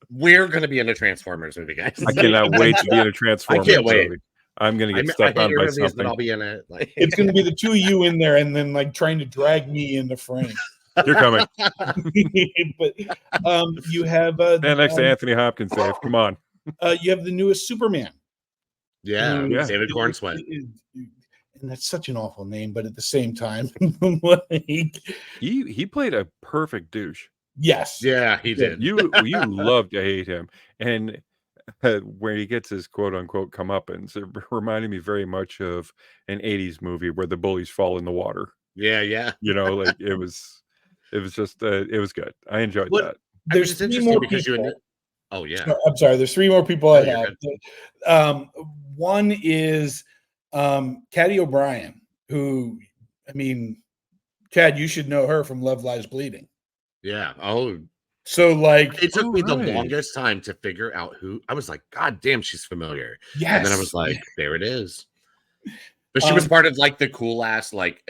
we're gonna be in a Transformers movie, guys. I cannot wait to be in a Transformers wait. movie. I'm gonna get I stepped hate on by movies, but something. I'll be in it. Like, It's going to be the two of you in there, and then like trying to drag me in the frame. You're coming. But you have Stand next to Anthony Hopkins, Dave. Come on. you have the newest Superman. yeah, Yeah. David Cornsweat. And that's such an awful name, but at the same time, like, He played a perfect douche. yes, Yeah, he did. You love to hate him, and where he gets his quote unquote comeuppance, it reminded me very much of an '80s movie where the bullies fall in the water. Yeah. You know, like it was just it was good. I enjoyed What- that. there's it's three interesting more because people. Oh yeah. No, I'm sorry. There's three more people No, I you're have. One is Caddy O'Brien, who, I mean, Chad, you should know her from Love Lies Bleeding. Yeah. Oh, So, like, it took me the right. longest time to figure out who. I was like, God damn, she's familiar. yes. And then I was like, there it is. But she was part of like the cool ass, like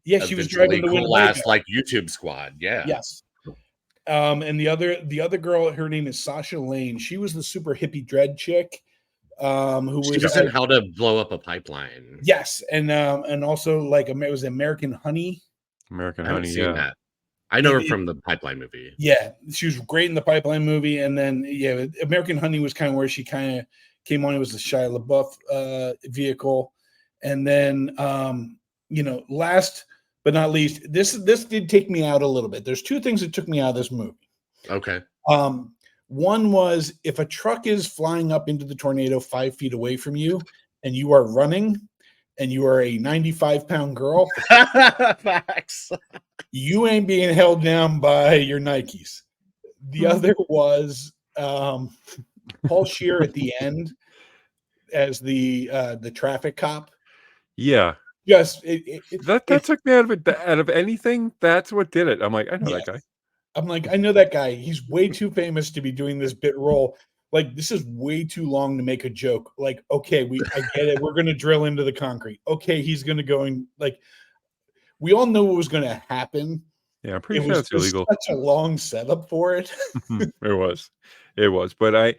yeah, she was driving the cool Winnebago. ass like YouTube squad. Yeah. Yes. And the other girl, her name is Sasha Lane. She was the super hippie dread chick. Who She was was in How to Blow Up a Pipeline. yes, and also like it was American Honey. American I haven't Honey, seen yeah. that. I know her from the Pipeline movie. Yeah, she was great in the Pipeline movie, and then American Honey was kind of where she kind of came on. It was the Shia LaBeouf vehicle, and then last but not least, this did take me out a little bit. There's two things that took me out of this movie. Okay. One was if a truck is flying up into the tornado 5 feet away from you, and you are running, and you are a 95-pound girl, Facts. you ain't being held down by your Nikes. The other was Paul Scheer at the end as the traffic cop. Yeah. Yes, That took me out of it. Out of anything, that's what did it. I'm like, I know that guy. I'm like, I know that guy. He's way too famous to be doing this bit role. Like, this is way too long to make a joke. Like, okay, I get it. We're gonna drill into the concrete. Okay, he's gonna go and like, we all know what was gonna happen. Yeah, I'm pretty sure that's illegal. Such a long setup for it. It was, but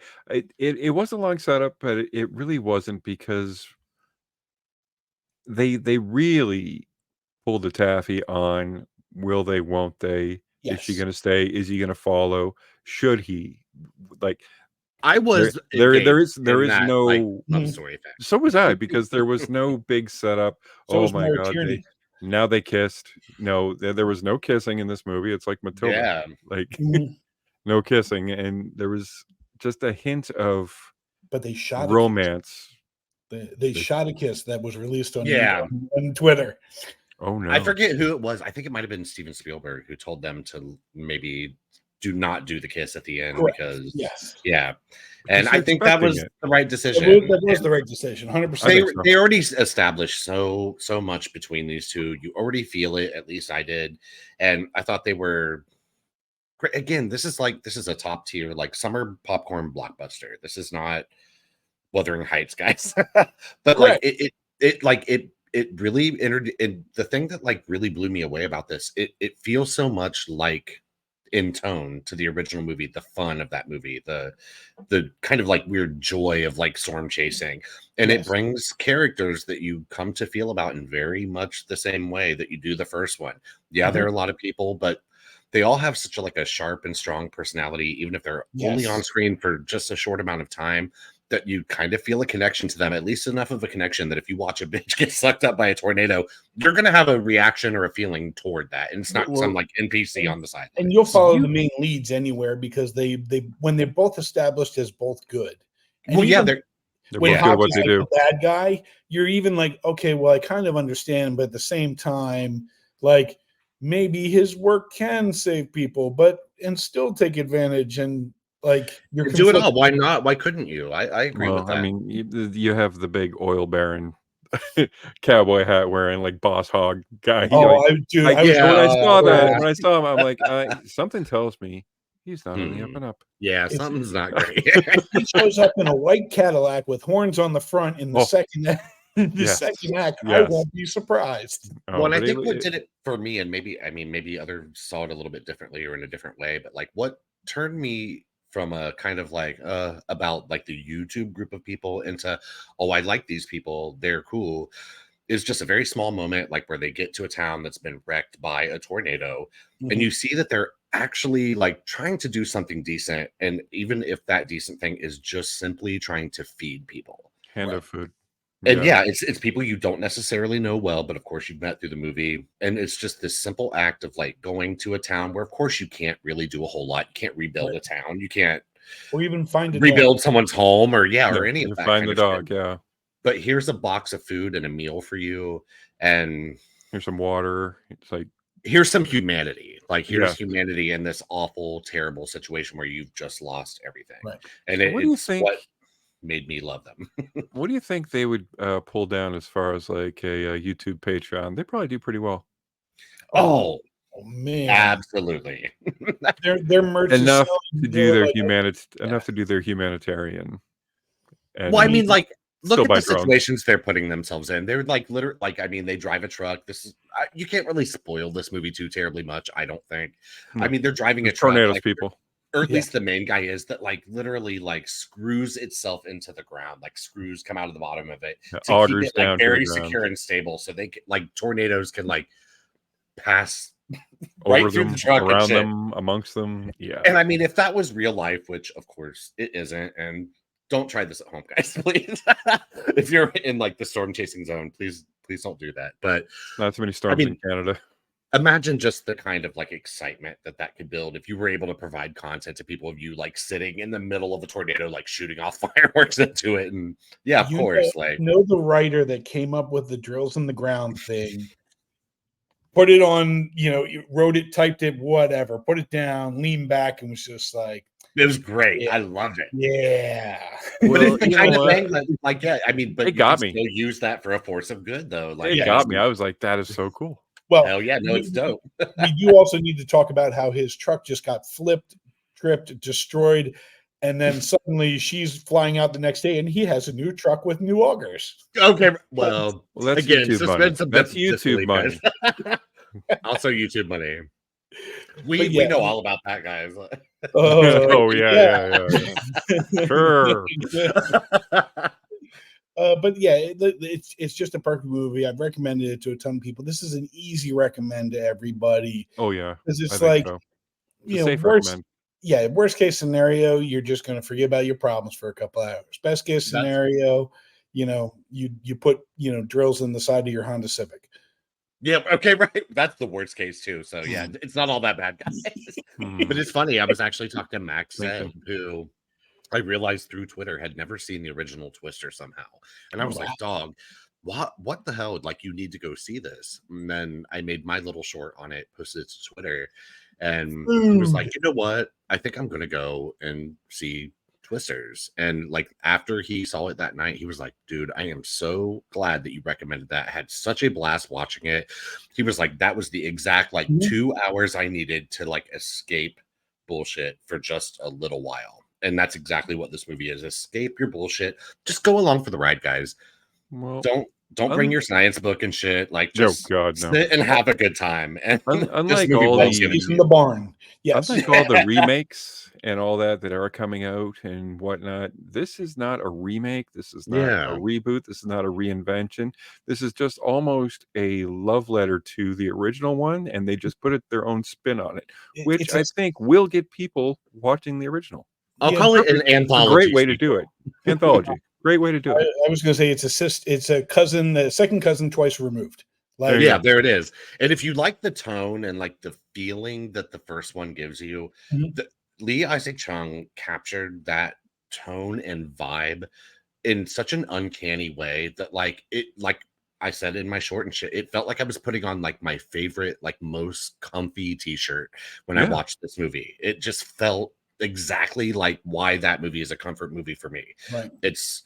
it was a long setup, but it really wasn't, because they really pulled the taffy on will they, won't they? Is she Yes. going to stay? Is he going to follow? Should he? Like, I was there is that, no like, love story effect. So was I, because there was no big setup. So oh was my Maura god! Tierney. Now they kissed. No, there was no kissing in this movie. It's like Matilda. Yeah. Like no kissing, and there was just a hint of But they shot romance. They shot a kiss that was released on on Twitter. Oh no! I forget who it was. I think it might have been Steven Spielberg who told them to maybe do not do the kiss at the end. Correct. Because Yes. yeah. Because And I think that was it. the right decision. That was the right decision, 100%. They already established so much between these two. You already feel it, at least I did. And I thought they were great. Again, this is a top tier, like summer popcorn blockbuster. This is not Wuthering Heights, guys. But like it really entered. And the thing that like really blew me away about this, it feels so much like in tone to the original movie, the fun of that movie, the kind of like weird joy of like storm chasing, and it brings characters that you come to feel about in very much the same way that you do the first one. Yeah, there are a lot of people, but they all have such a sharp and strong personality, even if they're only on screen for just a short amount of time, that you kind of feel a connection to them, at least enough of a connection that if you watch a bitch get sucked up by a tornado, you're going to have a reaction or a feeling toward that. And it's not some like NPC on the side. And you'll follow the main leads anywhere, because they when they're both established as both good. And well, yeah, they're when both good at what they do. The bad guy, you're even like, okay, well, I kind of understand, but at the same time, like maybe his work can save people, and still take advantage and. Like you're do it all. Why not? Why couldn't you? I agree with that. I mean, you have the big oil baron cowboy hat wearing like boss hog guy. Oh, when I saw him, I'm like, something tells me he's not on the up and up. Yeah, something's not great. He shows up in a white Cadillac with horns on the front in the second The second act, I Yes. won't be surprised. Oh, Well, and I but think what did it for me, and maybe others saw it a little bit differently or in a different way, but like what turned me from a kind of like about like the YouTube group of people into, oh, I like these people, they're cool, is just a very small moment, like where they get to a town that's been wrecked by a tornado, and you see that they're actually like trying to do something decent, and even if that decent thing is just simply trying to feed people. hand Right. of food. And yeah, it's people you don't necessarily know well, but of course you've met through the movie. And it's just this simple act of like going to a town where of course you can't really do a whole lot. You can't rebuild a town. You can't Or even find a rebuild dog. someone's home or Yeah, any you of that find kind the of dog. shit. Yeah, But here's a box of food and a meal for you. And here's some water. It's like, here's some humanity. Like here's Yes. humanity in this awful, terrible situation where you've just lost everything. Right. And So what do you it's think? what made me love them. What do you think they would pull down as far as like a YouTube Patreon? They probably do pretty well. Oh, man, absolutely. their merch is Enough selling, to they're do their like, enough to do their humanitarian. And Well, I mean, like, look still at buy the drones. situations they're putting themselves in. They're like, literally, like, I mean, they drive a truck. This is, you can't really spoil this movie too terribly much, I don't think. No. I mean, they're driving There's a truck, tornadoes, like, people. or at least the main guy is that, like, literally, like, screws itself into the ground. Like, screws come out of the bottom of it to keep Augers it, like, down to the very ground. secure and stable. So they, like, tornadoes can, like, pass Over right through them, the truck and around shit. them, amongst them. Yeah. And I mean, if that was real life, which of course it isn't, and don't try this at home, guys, please. If you're in like the storm chasing zone, please don't do that. But Not too many storms in Canada. Imagine just the kind of like excitement that could build if you were able to provide content to people of you like sitting in the middle of a tornado, like shooting off fireworks into it. And yeah, of course, like know the writer that came up with the drills in the ground thing. Put it on, you wrote it, typed it, whatever, put it down, leaned back, and was just like, it was great. I loved it. Yeah. But Well, it's the you kind know of what? thing that, like, yeah, I mean, but It you got can me. still use that for a force of good, though. Like, It got me. I was like, that is so cool. Well, hell yeah, no, it's dope. We do also need to talk about how his truck just got flipped, tripped, destroyed, and then suddenly she's flying out the next day, and he has a new truck with new augers. Okay, well that's again, YouTube money. suspend some That's disbelief, YouTube money. guys. Also, YouTube money. We know all about that, guys. Oh yeah. Sure. But yeah, it's just a perfect movie. I've recommended it to a ton of people. This is an easy recommend to everybody. Oh yeah, because it's I like think so. you know, safe worst, recommend. yeah, worst case scenario, you're just going to forget about your problems for a couple hours. Best case scenario, you put drills in the side of your Honda Civic. Yeah, okay, right. That's the worst case too. So yeah, it's not all that bad, guys. But it's funny. I was actually talking to Max Zed, who I realized through Twitter had never seen the original Twister somehow. And I was like, dog, what the hell? Like, you need to go see this. And then I made my little short on it, posted it to Twitter, and he was like, you know what? I think I'm gonna go and see Twisters. And like after he saw it that night, he was like, dude, I am so glad that you recommended that. I had such a blast watching it. He was like, that was the exact like 2 hours I needed to like escape bullshit for just a little while. And that's exactly what this movie is. Escape your bullshit. Just go along for the ride, guys. Well, don't bring your science book and shit. Like, just sit and have a good time. And unlike all in the barn, yes, unlike all the remakes and all that are coming out and whatnot, this is not a remake. This is not a reboot. This is not a reinvention. This is just almost a love letter to the original one, and they just put their own spin on it, which I think will get people watching the original. I'll call it an anthology. Great way to do it. Anthology. Great way to do it. I was going to say it's a cousin, the second cousin twice removed. Like, yeah, there it is. And if you like the tone and like the feeling that the first one gives you, Lee Isaac Chung captured that tone and vibe in such an uncanny way that like I said in my short and shit, it felt like I was putting on like my favorite, like most comfy t-shirt when I watched this movie. It just felt exactly like why that movie is a comfort movie for me. Right. It's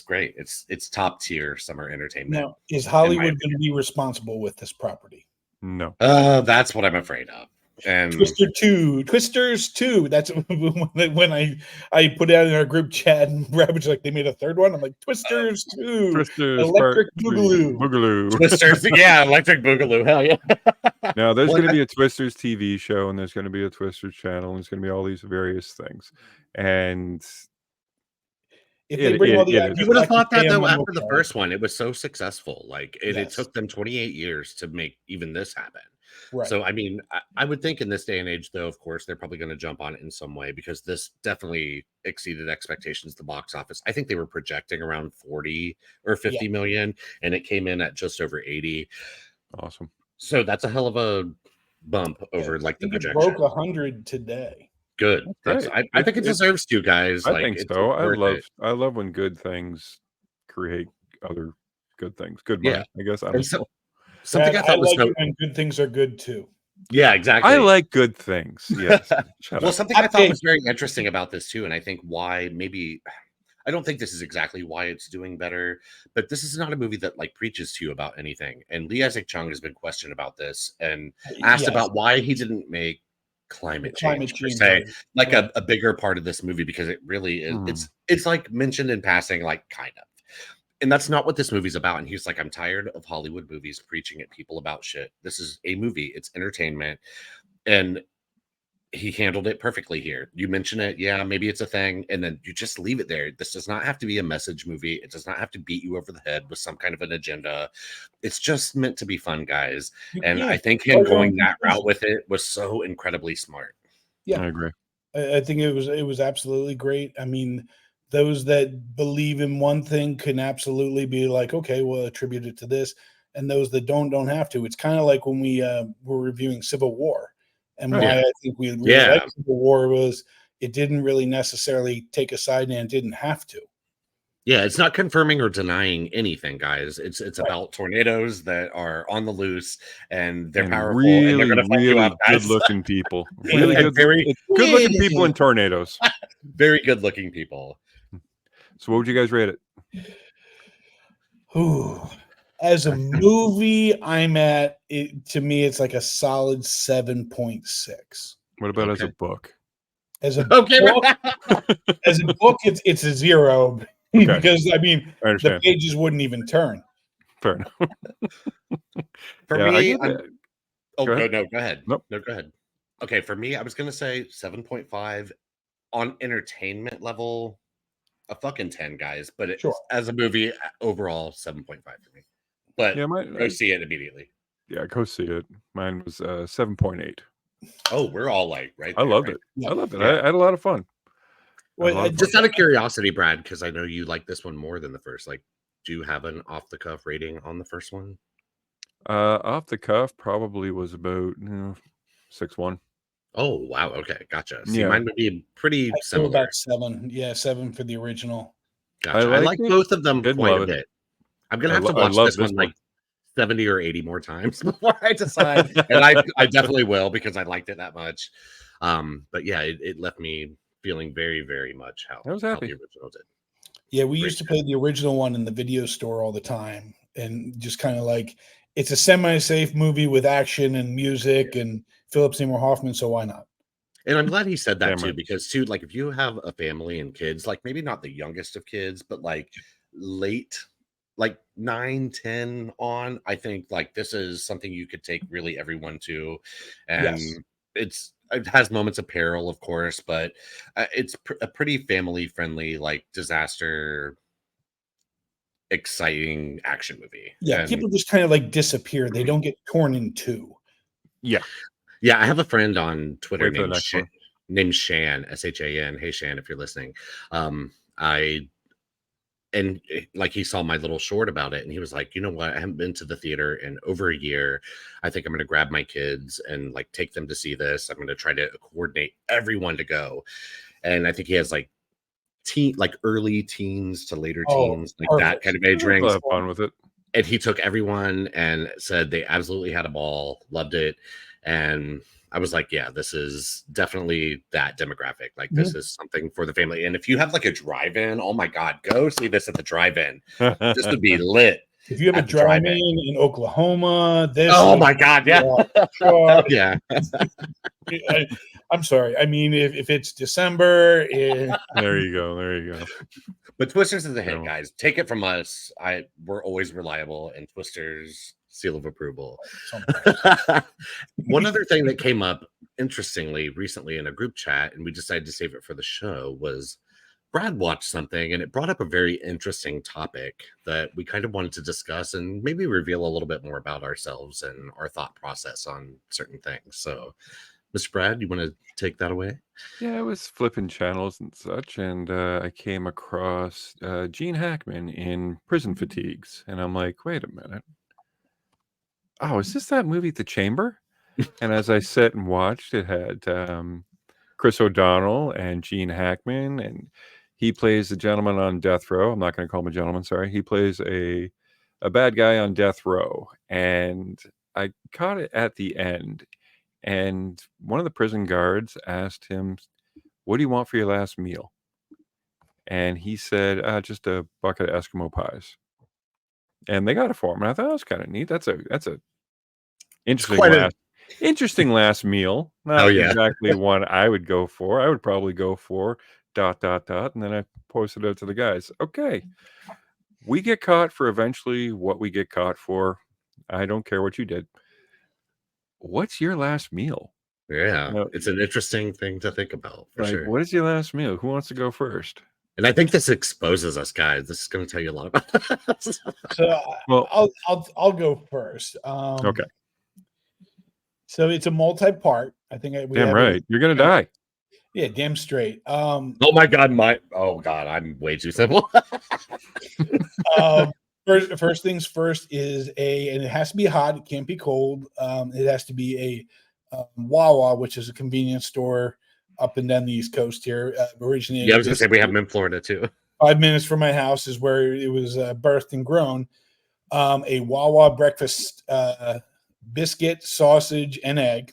great. It's top tier summer entertainment. Now, is Hollywood going to be responsible with this property? No. That's what I'm afraid of. And Twisters 2. That's when I put it out in our group chat, and Rabbit's like, they made a third one. I'm like, Twisters 2. Twisters Electric Part 3, Boogaloo. Boogaloo. Twisters, yeah, Electric Boogaloo, hell yeah. Now there's Well, going to be a Twisters TV show, and there's going to be a Twisters channel, and there's going to be all these various things. And if they bring all the it actors you would have back thought and pay that them, though I'm after the okay. first one, it was so successful. Like it Yes. took them 28 years to make even this happen. Right. So I mean, I would think in this day and age, though, of course, they're probably going to jump on it in some way because this definitely exceeded expectations. The box office, I think they were projecting around 40 or 50 million, and it came in at just over 80. Awesome. So that's a hell of a bump over like the projection. It broke 100 today. Good. I think it deserves to, guys. I think so. I love when good things create other good things. Good money, I guess. I don't know. Something I thought was like when good things are good too. Yeah, exactly. I like good things. Yes. Well, something I thought was very interesting about this too, and I think why maybe I don't think this is exactly why it's doing better, but this is not a movie that like preaches to you about anything. And Lee Isaac Chung has been questioned about this and asked about why he didn't make climate change per se, like a bigger part of this movie, because it really is. It's like mentioned in passing, like kind of. And that's not what this movie's about. And he's like, I'm tired of Hollywood movies preaching at people about shit. This is a movie. It's entertainment. And he handled it perfectly here. You mention it. Yeah, maybe it's a thing. And then you just leave it there. This does not have to be a message movie. It does not have to beat you over the head with some kind of an agenda. It's just meant to be fun, guys. And I think him going that route with it was so incredibly smart. Yeah, I agree. I think it was absolutely great. I mean, those that believe in one thing can absolutely be like, okay, well, attribute it to this. And those that don't have to. It's kind of like when we were reviewing Civil War. And why I think we really liked Civil War was it didn't really necessarily take a side and it didn't have to. Yeah, it's not confirming or denying anything, guys. It's about tornadoes that are on the loose and they're powerful. Really, and they're gonna fuck you up, guys. good-looking people. Really good-looking people in tornadoes. Very good-looking people. So what would you guys rate it? Ooh. As a movie, I'm at it. To me, it's like a solid 7.6. What about as a book? As a book, it's a 0 because I mean the pages wouldn't even turn. Fair enough. For me, go ahead. No, go ahead. Nope. No, go ahead. Okay, for me, I was gonna say 7.5 on entertainment level. A fucking 10, guys. But as a movie, overall 7.5 for me. But go see it immediately. Yeah, go see it. Mine was 7.8. Oh, we're all like right. I loved it. I loved it. I had a lot of fun. Well, just out of curiosity, Brad, because I know you like this one more than the first. Like, do you have an off the cuff rating on the first one? Off the cuff, probably was about 6.1. Oh wow, okay, gotcha. See, mine would be pretty similar. About 7. Yeah, 7 for the original. Gotcha. I like both of them quite a bit. I'm gonna have to watch this one like 70 or 80 more times before I decide. And I definitely will because I liked it that much. But yeah, it left me feeling very, very much how the original did. Yeah, we used to play the original one in the video store all the time, and just kind of like it's a semi-safe movie with action and music and Philip Seymour Hoffman, so why not? And I'm glad he said that too, because too, like if you have a family and kids, like maybe not the youngest of kids, but like late, like 9, 10 on, I think like this is something you could take really everyone to. And it has moments of peril, of course, but it's a pretty family friendly, like disaster, exciting action movie. Yeah, people just kind of like disappear. They don't get torn in two. Yeah. Yeah, I have a friend on Twitter named Shan, S-H-A-N. Hey, Shan, if you're listening. And like he saw my little short about it and he was like, you know what? I haven't been to the theater in over a year. I think I'm going to grab my kids and like take them to see this. I'm going to try to coordinate everyone to go. And I think he has like early teens to later teens, like that kind of age range. Have fun with it. And he took everyone and said they absolutely had a ball, loved it. And I was like, yeah, this is definitely that demographic. Like this is something for the family. And if you have like a drive-in, oh my God, go see this at the drive-in. This would be lit. If you have a At the drive-in. drive-in in Oklahoma, this. Oh my God! Yeah, Sure. yeah. I'm sorry. I mean, if it's December, There you go. But Twisters is a hit, No. guys. Take it from us. We're always reliable, and Twisters seal of approval. One other thing that came up interestingly recently in a group chat, and we decided to save it for the show, was Brad watched something and it brought up a very interesting topic that we kind of wanted to discuss and maybe reveal a little bit more about ourselves and our thought process on certain things. So, Mr. Brad, you want to take that away? Yeah, I was flipping channels and such, and I came across Gene Hackman in Prison Fatigues, and I'm like, wait a minute. Oh, is this that movie, The Chamber? And as I sat and watched, it had Chris O'Donnell and Gene Hackman, and he plays the gentleman on death row. I'm not going to call him a gentleman, sorry. He plays a bad guy on death row, and I caught it at the end, and one of the prison guards asked him, what do you want for your last meal? And he said, just a bucket of Eskimo pies. And they got it for him, and I thought that was kind of neat. That's a interesting last meal. Not exactly one I would go for. I would probably go for ... And then I posted it out to the guys. Okay, we get caught for eventually what we get caught for. I don't care what you did. What's your last meal? Yeah, it's an interesting thing to think about, for sure. What is your last meal? Who wants to go first? And I think this exposes us, guys. This is going to tell you a lot about us. So, well, I'll go first. Okay. So it's a multi-part. I think damn right. You're gonna die. Yeah, damn straight. Oh my God, I'm way too simple. First things first is and it has to be hot. It can't be cold. It has to be a Wawa, which is a convenience store up and down the East Coast here. Originally, yeah, I was gonna say we have them in Florida too. 5 minutes from my house is where it was birthed and grown. A Wawa breakfast biscuit, sausage, and egg.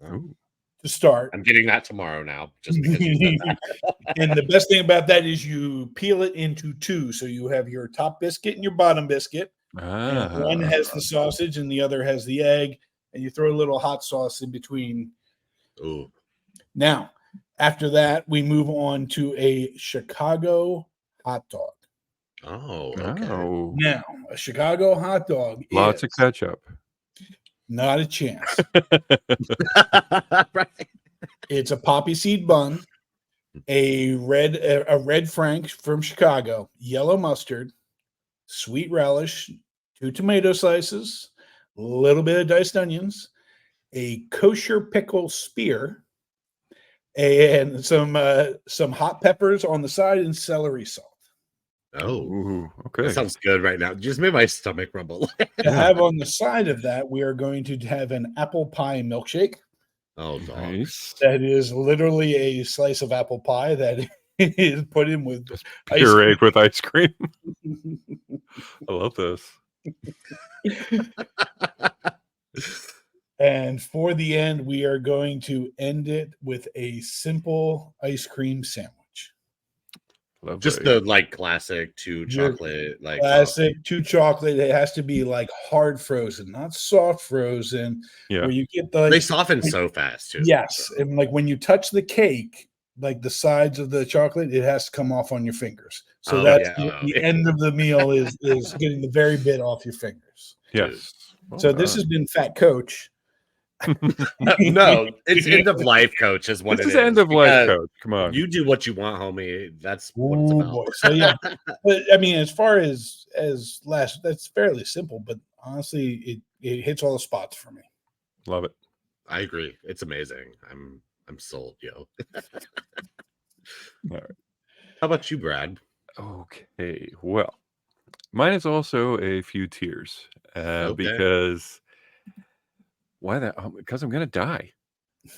Oh. To start. I'm getting that tomorrow now. Just because you said that. And the best thing about that is you peel it into two. So you have your top biscuit and your bottom biscuit. And one has the sausage and the other has the egg. And you throw a little hot sauce in between. Ooh. Now, after that, we move on to a Chicago hot dog. Oh, okay. Oh. Now, a Chicago hot dog lots of ketchup. Not a chance. Right. It's a poppy seed bun, a red Frank from Chicago, yellow mustard, sweet relish, 2 tomato slices, a little bit of diced onions, a kosher pickle spear, and some hot peppers on the side and celery salt. Oh, ooh, okay. That sounds good right now. Just made my stomach rumble. To have on the side of that, we are going to have an apple pie milkshake. Oh, nice. That is literally a slice of apple pie that is put in with pureed with ice cream. I love this. And for the end, we are going to end it with a simple ice cream sandwich. Lovely. Just the classic 2 chocolate, classic 2 chocolate. It has to be hard frozen, not soft frozen. Yeah, where you get they soften so fast too. Yes, so. And when you touch the cake, the sides of the chocolate, it has to come off on your fingers. So that's the end of the meal is getting the very bit off your fingers. Yes. So this has been Fat Coach. No, it's end of life, Coach. Is what this it is. Is End of life, Coach. Come on, you do what you want, homie. That's what it's about. Boy. So yeah, but I mean, as far as last, that's fairly simple. But honestly, it hits all the spots for me. Love it. I agree. It's amazing. I'm sold, yo. All right. How about you, Brad? Okay. Well, mine is also a few tears because. Why that? Because I'm gonna die.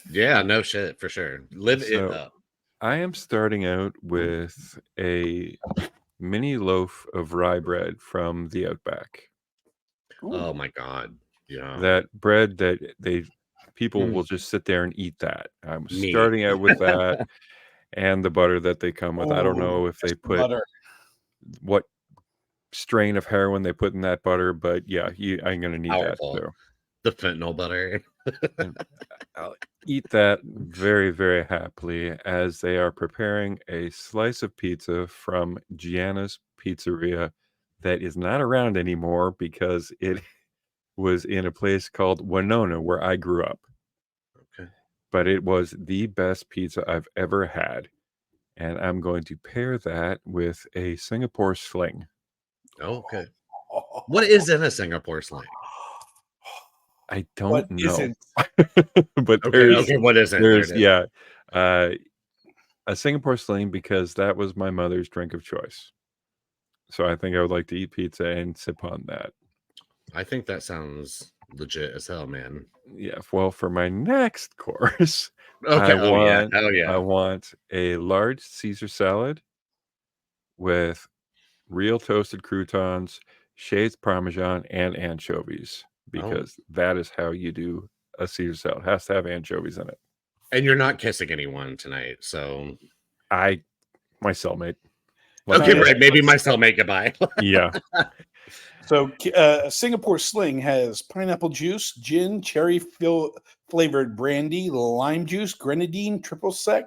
Yeah, no shit, for sure. Live it up. I am starting out with a mini loaf of rye bread from the Outback. Oh my God! Yeah, that bread that people will just sit there and eat that. I'm starting out with that, and the butter that they come with. I don't know if they put what strain of heroin they put in that butter, but yeah, I'm gonna need Powerful. that too. The fentanyl butter. And I'll eat that very, very happily as they are preparing a slice of pizza from Gianna's Pizzeria that is not around anymore because it was in a place called Winona where I grew up. Okay. But it was the best pizza I've ever had. And I'm going to pair that with a Singapore sling. Oh, okay. What is in a Singapore sling? I What don't know. isn't? But Okay, what is it? There it is. yeah. A Singapore sling because that was my mother's drink of choice. So I think I would like to eat pizza and sip on that. I think that sounds legit as hell, man. Yeah. Well, for my next course, Okay. I want a large Caesar salad with real toasted croutons, shaved Parmesan, and anchovies because that is how you do a Caesar salad. It has to have anchovies in it. And you're not kissing anyone tonight, so My cellmate. Okay, right. Maybe my cellmate. Goodbye. Yeah. So Singapore sling has pineapple juice, gin, cherry flavored brandy, lime juice, grenadine, triple sec,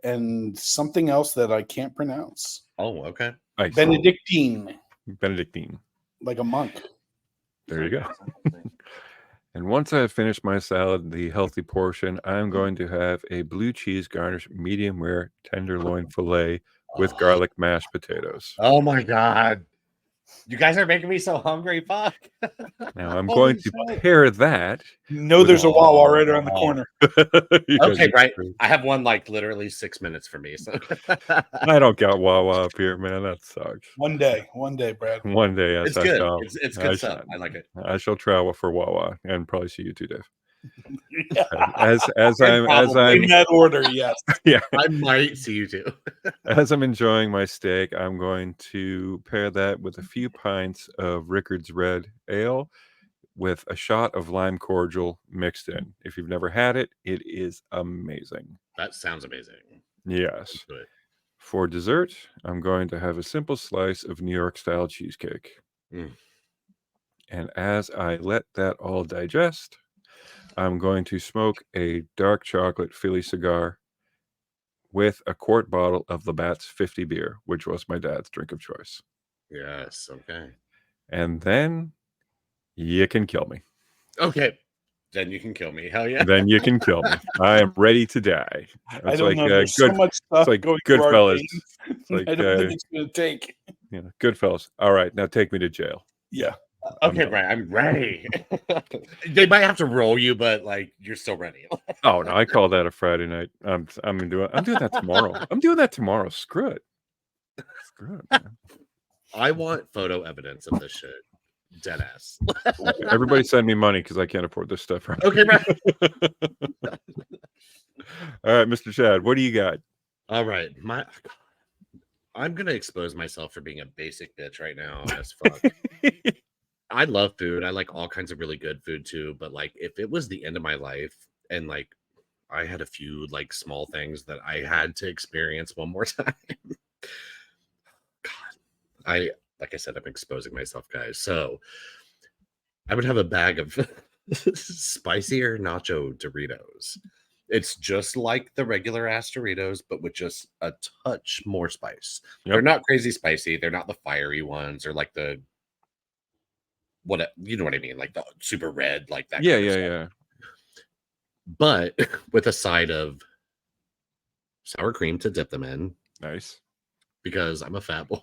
and something else that I can't pronounce. Oh, okay. Benedictine, like a monk. There you go. And once I have finished my salad, the healthy portion, I'm going to have a blue cheese garnish medium rare tenderloin filet with garlic mashed potatoes. Oh my God. You guys are making me so hungry. Fuck. Now I'm going to pair that. There's a Wawa right around the corner. Okay, right. I have one like literally 6 minutes for me. So I don't got Wawa up here, man. That sucks. One day, Brad. One day, yes, it's good. It's good stuff. I like it. I shall travel for Wawa and probably see you too, Dave. Yeah. As I'm in that order, yes. Yeah, I might see you too. As I'm enjoying my steak, I'm going to pair that with a few pints of Rickard's Red Ale with a shot of lime cordial mixed in. If you've never had it, it is amazing. That sounds amazing. Yes. For dessert, I'm going to have a simple slice of New York style cheesecake. And as I let that all digest, I'm going to smoke a dark chocolate Philly cigar with a quart bottle of Labatt's 50 beer, which was my dad's drink of choice. Yes, okay. And then you can kill me. Okay. Then you can kill me. Hell yeah. Then you can kill me. I am ready to die. It's I don't know. There's so much stuff going Goodfellas. I don't think it's going to take. Goodfellas. All right, now take me to jail. Yeah. Okay, Brian, I'm ready. They might have to roll you, but like you're still ready. Oh no, I call that a Friday night. I'm doing that tomorrow. I'm doing that tomorrow. Screw it, man. I want photo evidence of this shit. Deadass. Everybody send me money because I can't afford this stuff. Right? Okay, Brian. All right, Mr. Chad, what do you got? All right, I'm gonna expose myself for being a basic bitch right now as fuck. I love food. I like all kinds of really good food too. But like, if it was the end of my life and like I had a few like small things that I had to experience one more time, God, like I said, I'm exposing myself, guys. So I would have a bag of spicier nacho Doritos. It's just like the regular ass Doritos, but with just a touch more spice. Yep. They're not crazy spicy. They're not the fiery ones or like the you know what I mean, like the super red, like that. Yeah. But with a side of sour cream to dip them in. Nice. Because I'm a fat boy,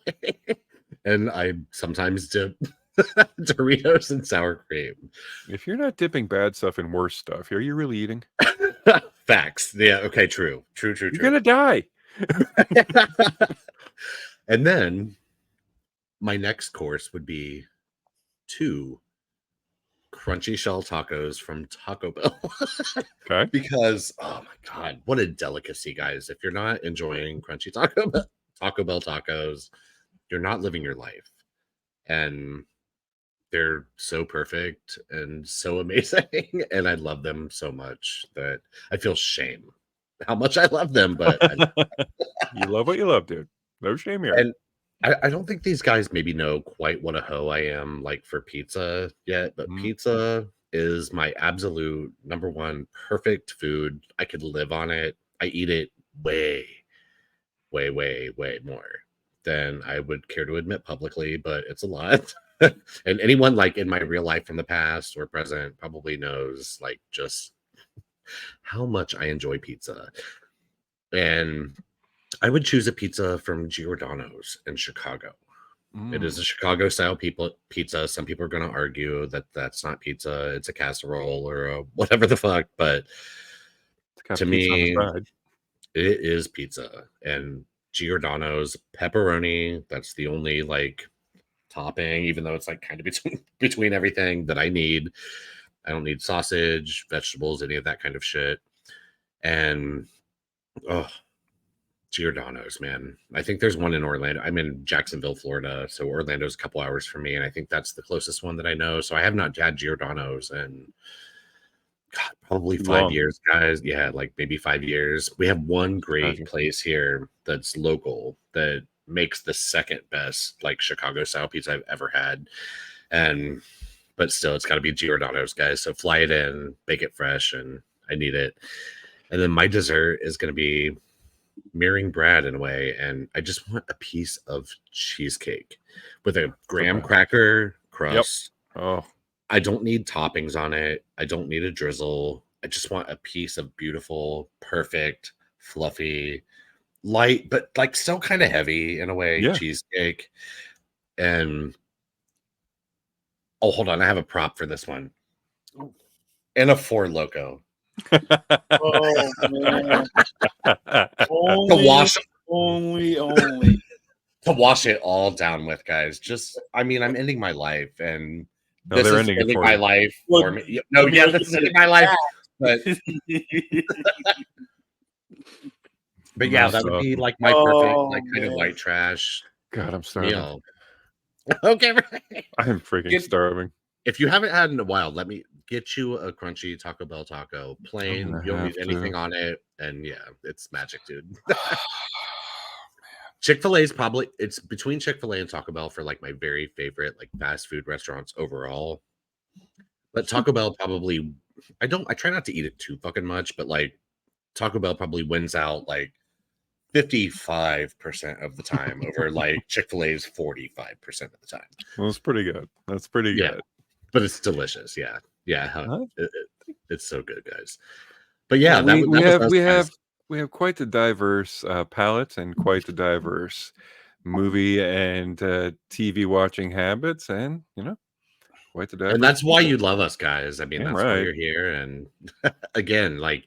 and I sometimes dip Doritos in sour cream. If you're not dipping bad stuff in worse stuff, are you really eating? Facts. Yeah. Okay. True. You're gonna die. And then my next course would be 2 crunchy shell tacos from Taco Bell. Okay. Because oh my God, what a delicacy, guys. If you're not enjoying crunchy Taco Bell tacos, you're not living your life. And they're so perfect and so amazing. And I love them so much that I feel shame how much I love them. But you love what you love, dude. No shame here. I don't think these guys maybe know quite what a hoe I am like for pizza yet, but pizza is my absolute number one perfect food. I could live on it. I eat it way, way, way, way more than I would care to admit publicly, but it's a lot. And anyone like in my real life from the past or present probably knows like just how much I enjoy pizza. And I would choose a pizza from Giordano's in Chicago. It is a Chicago style pizza. Some people are going to argue that that's not pizza, it's a casserole or a whatever the fuck. But It's got to pizza on the me, side. it is pizza. And Giordano's pepperoni, that's the only like topping, even though it's like kind of between everything that I need. I don't need sausage, vegetables, any of that kind of shit. And oh, Giordano's, man. I think there's one in Orlando. I'm in Jacksonville, Florida, so Orlando's a couple hours from me, and I think that's the closest one that I know. So I have not had Giordano's in God, probably Too 5 long. years, guys. Yeah, like maybe 5 years. We have one great Gotcha. place here that's local that makes the second best like Chicago style pizza I've ever had. And but still it's got to be Giordano's, guys. So fly it in, bake it fresh, and I need it. And then my dessert is going to be mirroring Brad in a way, and I just want a piece of cheesecake with a graham Okay. cracker crust. Oh, I don't need toppings on it. I don't need a drizzle. I just want a piece of beautiful, perfect, fluffy, light, but like still kind of heavy in a way yeah. cheesecake. And oh, hold on, I have a prop for this one. And a Four Loco. Oh man. wash- only. To wash it all down with, guys. Just, I mean, I'm ending my life, and No, this they're is ending it ending for my you. life Well, for me. No, I mean, yeah, I was this is gonna ending my life. But yeah, That's that would be awesome. like my perfect, Oh, like kind of man. white trash God, I'm starving. meal. Okay, right. I am freaking starving. If you haven't had in a while, let me get you a crunchy Taco Bell taco. Plain, gonna you don't need have anything to. on it, and yeah, it's magic, dude. Chick-fil-A is probably it's between Chick-fil-A and Taco Bell for like my very favorite like fast food restaurants overall. But Taco Bell probably I try not to eat it too fucking much, but like Taco Bell probably wins out like 55% of the time over like Chick-fil-A's 45% of the time. Well, it's pretty good. That's pretty Yeah, good. but it's delicious. Yeah. Yeah. Huh? It's so good, guys. But yeah, Well, that was us, guys. we have quite the diverse palette and quite the diverse movie and TV watching habits, and quite the diverse. And that's why people. you love us, guys. I mean, Damn that's why right. you're here. And again, like,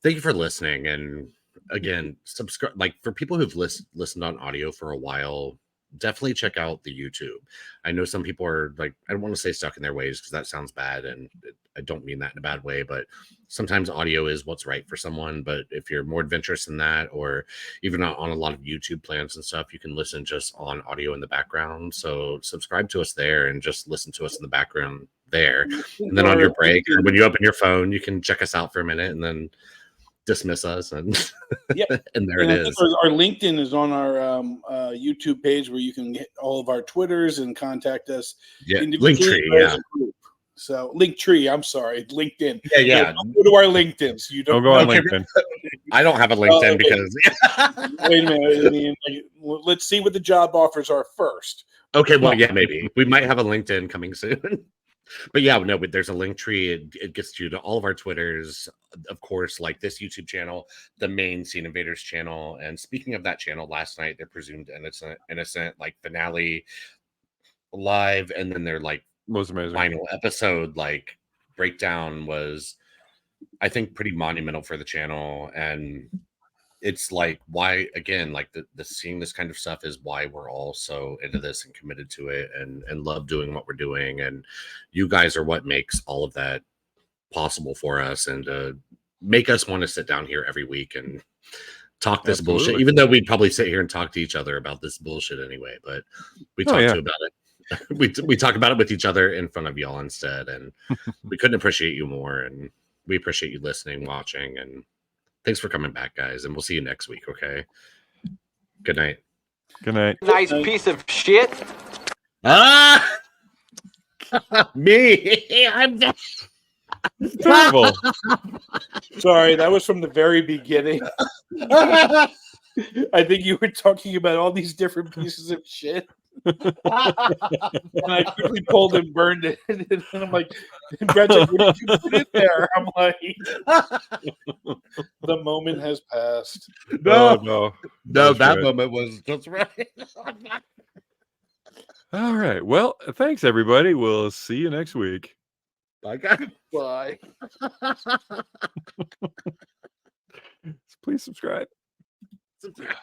thank you for listening. And again, subscribe. Like for people who've listened on audio for a while, definitely check out the YouTube. I know some people are like, I don't want to say stuck in their ways because that sounds bad, and I don't mean that in a bad way, but sometimes audio is what's right for someone. But if you're more adventurous than that, or even on a lot of YouTube plans and stuff, you can listen just on audio in the background. So subscribe to us there and just listen to us in the background there. And then on your break, or when you open your phone, you can check us out for a minute and then dismiss us, and Yep. and there it is. Our LinkedIn is on our YouTube page where you can get all of our Twitters and contact us individually. Linktree, yeah. So Linktree, I'm sorry, LinkedIn. Yeah. Don't go to our LinkedIn's. You don't go on Okay. LinkedIn. I don't have a LinkedIn because wait a minute. I mean, let's see what the job offers are first. okay, well, yeah, maybe we might have a LinkedIn coming soon. But yeah, no, but there's a link tree. It gets you to all of our Twitters, of course, like this YouTube channel, the main Scene Invaders channel. And speaking of that channel, last night their presumed innocent like finale live, and then their like Was amazing. final episode like breakdown was, I think, pretty monumental for the channel. And it's like why again, like the seeing this kind of stuff is why we're all so into this and committed to it and love doing what we're doing. And you guys are what makes all of that possible for us and make us want to sit down here every week and talk this bullshit, even though we'd probably sit here and talk to each other about this bullshit anyway. But we talk to about it. we talk about it with each other in front of y'all instead, and we couldn't appreciate you more. And we appreciate you listening, watching, and thanks for coming back, guys, and we'll see you next week, okay? Good night. Good night. Nice piece of shit. Ah, me. I'm Terrible. Sorry, that was from the very beginning. I think you were talking about all these different pieces of shit. And I quickly pulled and burned it. And I'm like, and Brad's like, what did you put in there? I'm like, the moment has passed. No, no. no, that Good. moment was just right. All right. Well, thanks, everybody. We'll see you next week. Bye, guys. Bye. Please subscribe. Subscribe.